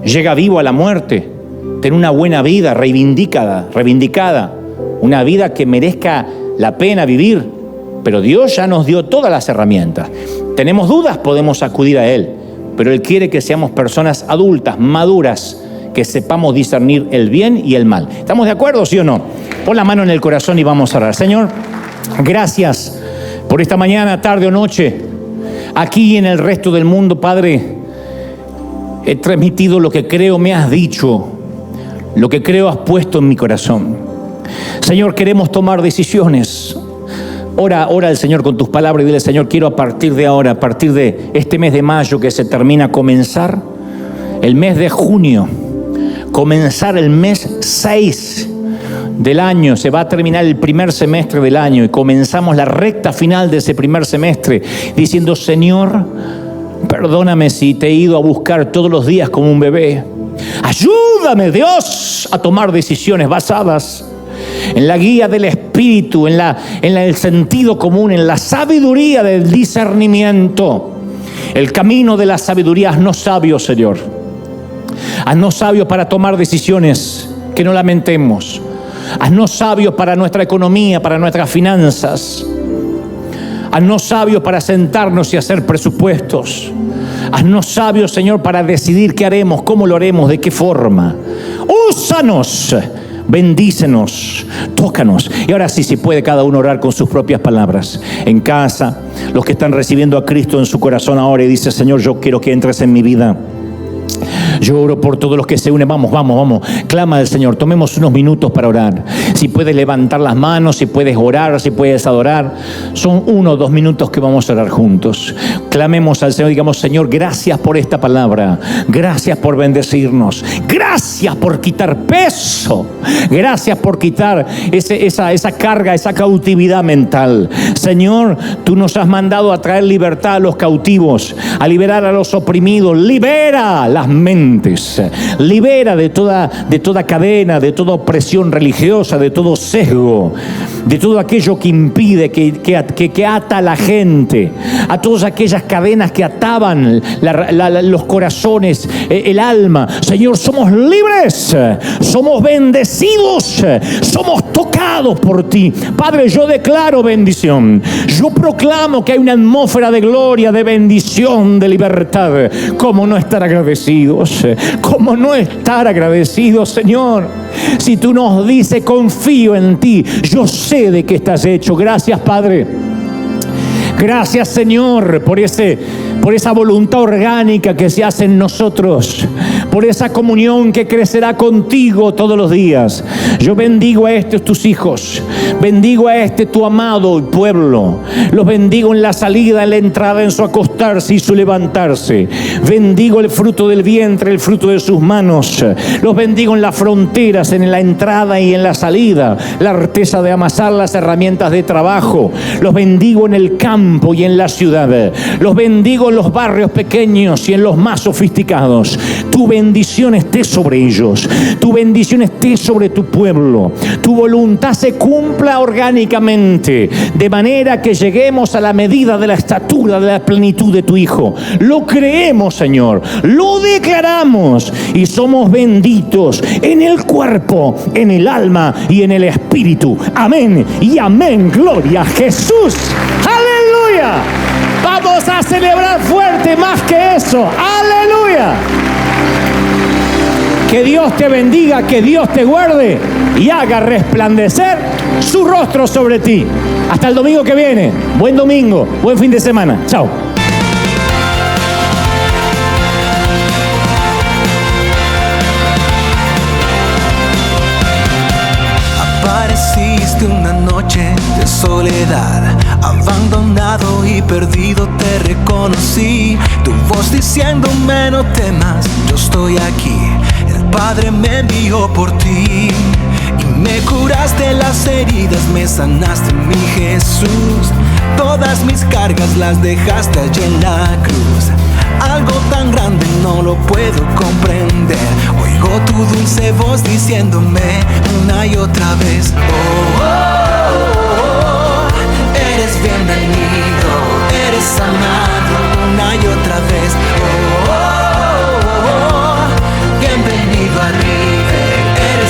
Llega vivo a la muerte. Ten una buena vida, reivindicada. Una vida que merezca la pena vivir. Pero Dios ya nos dio todas las herramientas. Tenemos dudas, podemos acudir a Él. Pero Él quiere que seamos personas adultas, maduras, que sepamos discernir el bien y el mal. ¿Estamos de acuerdo, sí o no? Pon la mano en el corazón y vamos a orar. Señor, gracias por esta mañana, tarde o noche. Aquí y en el resto del mundo, Padre, he transmitido lo que creo me has dicho, lo que creo has puesto en mi corazón. Señor, queremos tomar decisiones. Ora al Señor con tus palabras y dile, Señor, quiero a partir de ahora, a partir de este mes de mayo que se termina, comenzar el mes de junio, comenzar el mes 6 del año, se va a terminar el primer semestre del año y comenzamos la recta final de ese primer semestre diciendo, Señor, perdóname si te he ido a buscar todos los días como un bebé. Ayúdame, Dios, a tomar decisiones basadas en la guía del Espíritu, en el sentido común, en la sabiduría del discernimiento. El camino de la sabiduría, haznos sabios, Señor. Haznos sabios para tomar decisiones que no lamentemos. Haznos sabios para nuestra economía, para nuestras finanzas. Haznos sabios para sentarnos y hacer presupuestos. Haznos sabios, Señor, para decidir qué haremos, cómo lo haremos, de qué forma. Úsanos, bendícenos, tócanos. Y ahora sí, si puede cada uno orar con sus propias palabras. En casa, los que están recibiendo a Cristo en su corazón ahora y dice, Señor, yo quiero que entres en mi vida. Yo oro por todos los que se unen. Vamos. Clama al Señor. Tomemos unos minutos para orar. Si puedes levantar las manos, si puedes orar, si puedes adorar. Son 1 o 2 minutos que vamos a orar juntos. Clamemos al Señor. Digamos, Señor, gracias por esta palabra. Gracias por bendecirnos. Gracias por quitar peso. Gracias por quitar esa carga, esa cautividad mental. Señor, tú nos has mandado a traer libertad a los cautivos, a liberar a los oprimidos. Libera las mentes, libera de toda cadena, de toda opresión religiosa, de todo sesgo, de todo aquello que impide, que ata a la gente, a todas aquellas cadenas que ataban los corazones, el alma. Señor, somos libres, somos bendecidos, somos tocados por ti. Padre, yo declaro bendición, yo proclamo que hay una atmósfera de gloria, de bendición, de libertad. ¿Cómo no estar agradecidos? agradecidos? ¿Cómo no estar agradecidos, Señor? Si tú nos dices, confío en ti, yo sé de qué estás hecho. Gracias, Padre. Gracias, Señor, por esa voluntad orgánica que se hace en nosotros, por esa comunión que crecerá contigo todos los días. Yo bendigo a estos tus hijos, bendigo a este tu amado pueblo, los bendigo en la salida, en la entrada, en su acostarse y su levantarse. Bendigo el fruto del vientre, el fruto de sus manos. Los bendigo en las fronteras, en la entrada y en la salida, la arteza de amasar las herramientas de trabajo. Los bendigo en el campo y en la ciudad. Los bendigo en los barrios pequeños y en los más sofisticados. Tu bendición esté sobre ellos. Tu bendición esté sobre tu pueblo. Tu voluntad se cumpla orgánicamente, de manera que lleguemos a la medida de la estatura de la plenitud de tu Hijo. Lo creemos, Señor. Lo declaramos y somos benditos en el cuerpo, en el alma y en el espíritu. Amén y amén. Gloria a Jesús. ¡Aleluya! Vamos a celebrar fuerte más que eso. ¡Aleluya! Que Dios te bendiga, que Dios te guarde y haga resplandecer su rostro sobre ti. Hasta el domingo que viene. Buen domingo, buen fin de semana. Chao. Apareciste una noche de soledad, abandonado y perdido te reconocí. Tu voz diciéndome no temas, yo estoy aquí. El Padre me envió por ti y me curaste las heridas, me sanaste, mi Jesús. Todas mis cargas las dejaste allí en la cruz. Algo tan grande no lo puedo comprender. Oigo tu dulce voz diciéndome una y otra vez: oh, oh, oh, oh, eres bienvenido, eres amado. Una y otra vez: oh, oh, oh, oh, bienvenido a River. Eres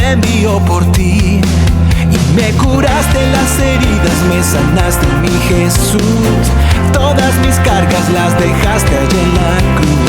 me envió por ti. Y me curaste las heridas, me sanaste, mi Jesús. Todas mis cargas las dejaste allí en la cruz.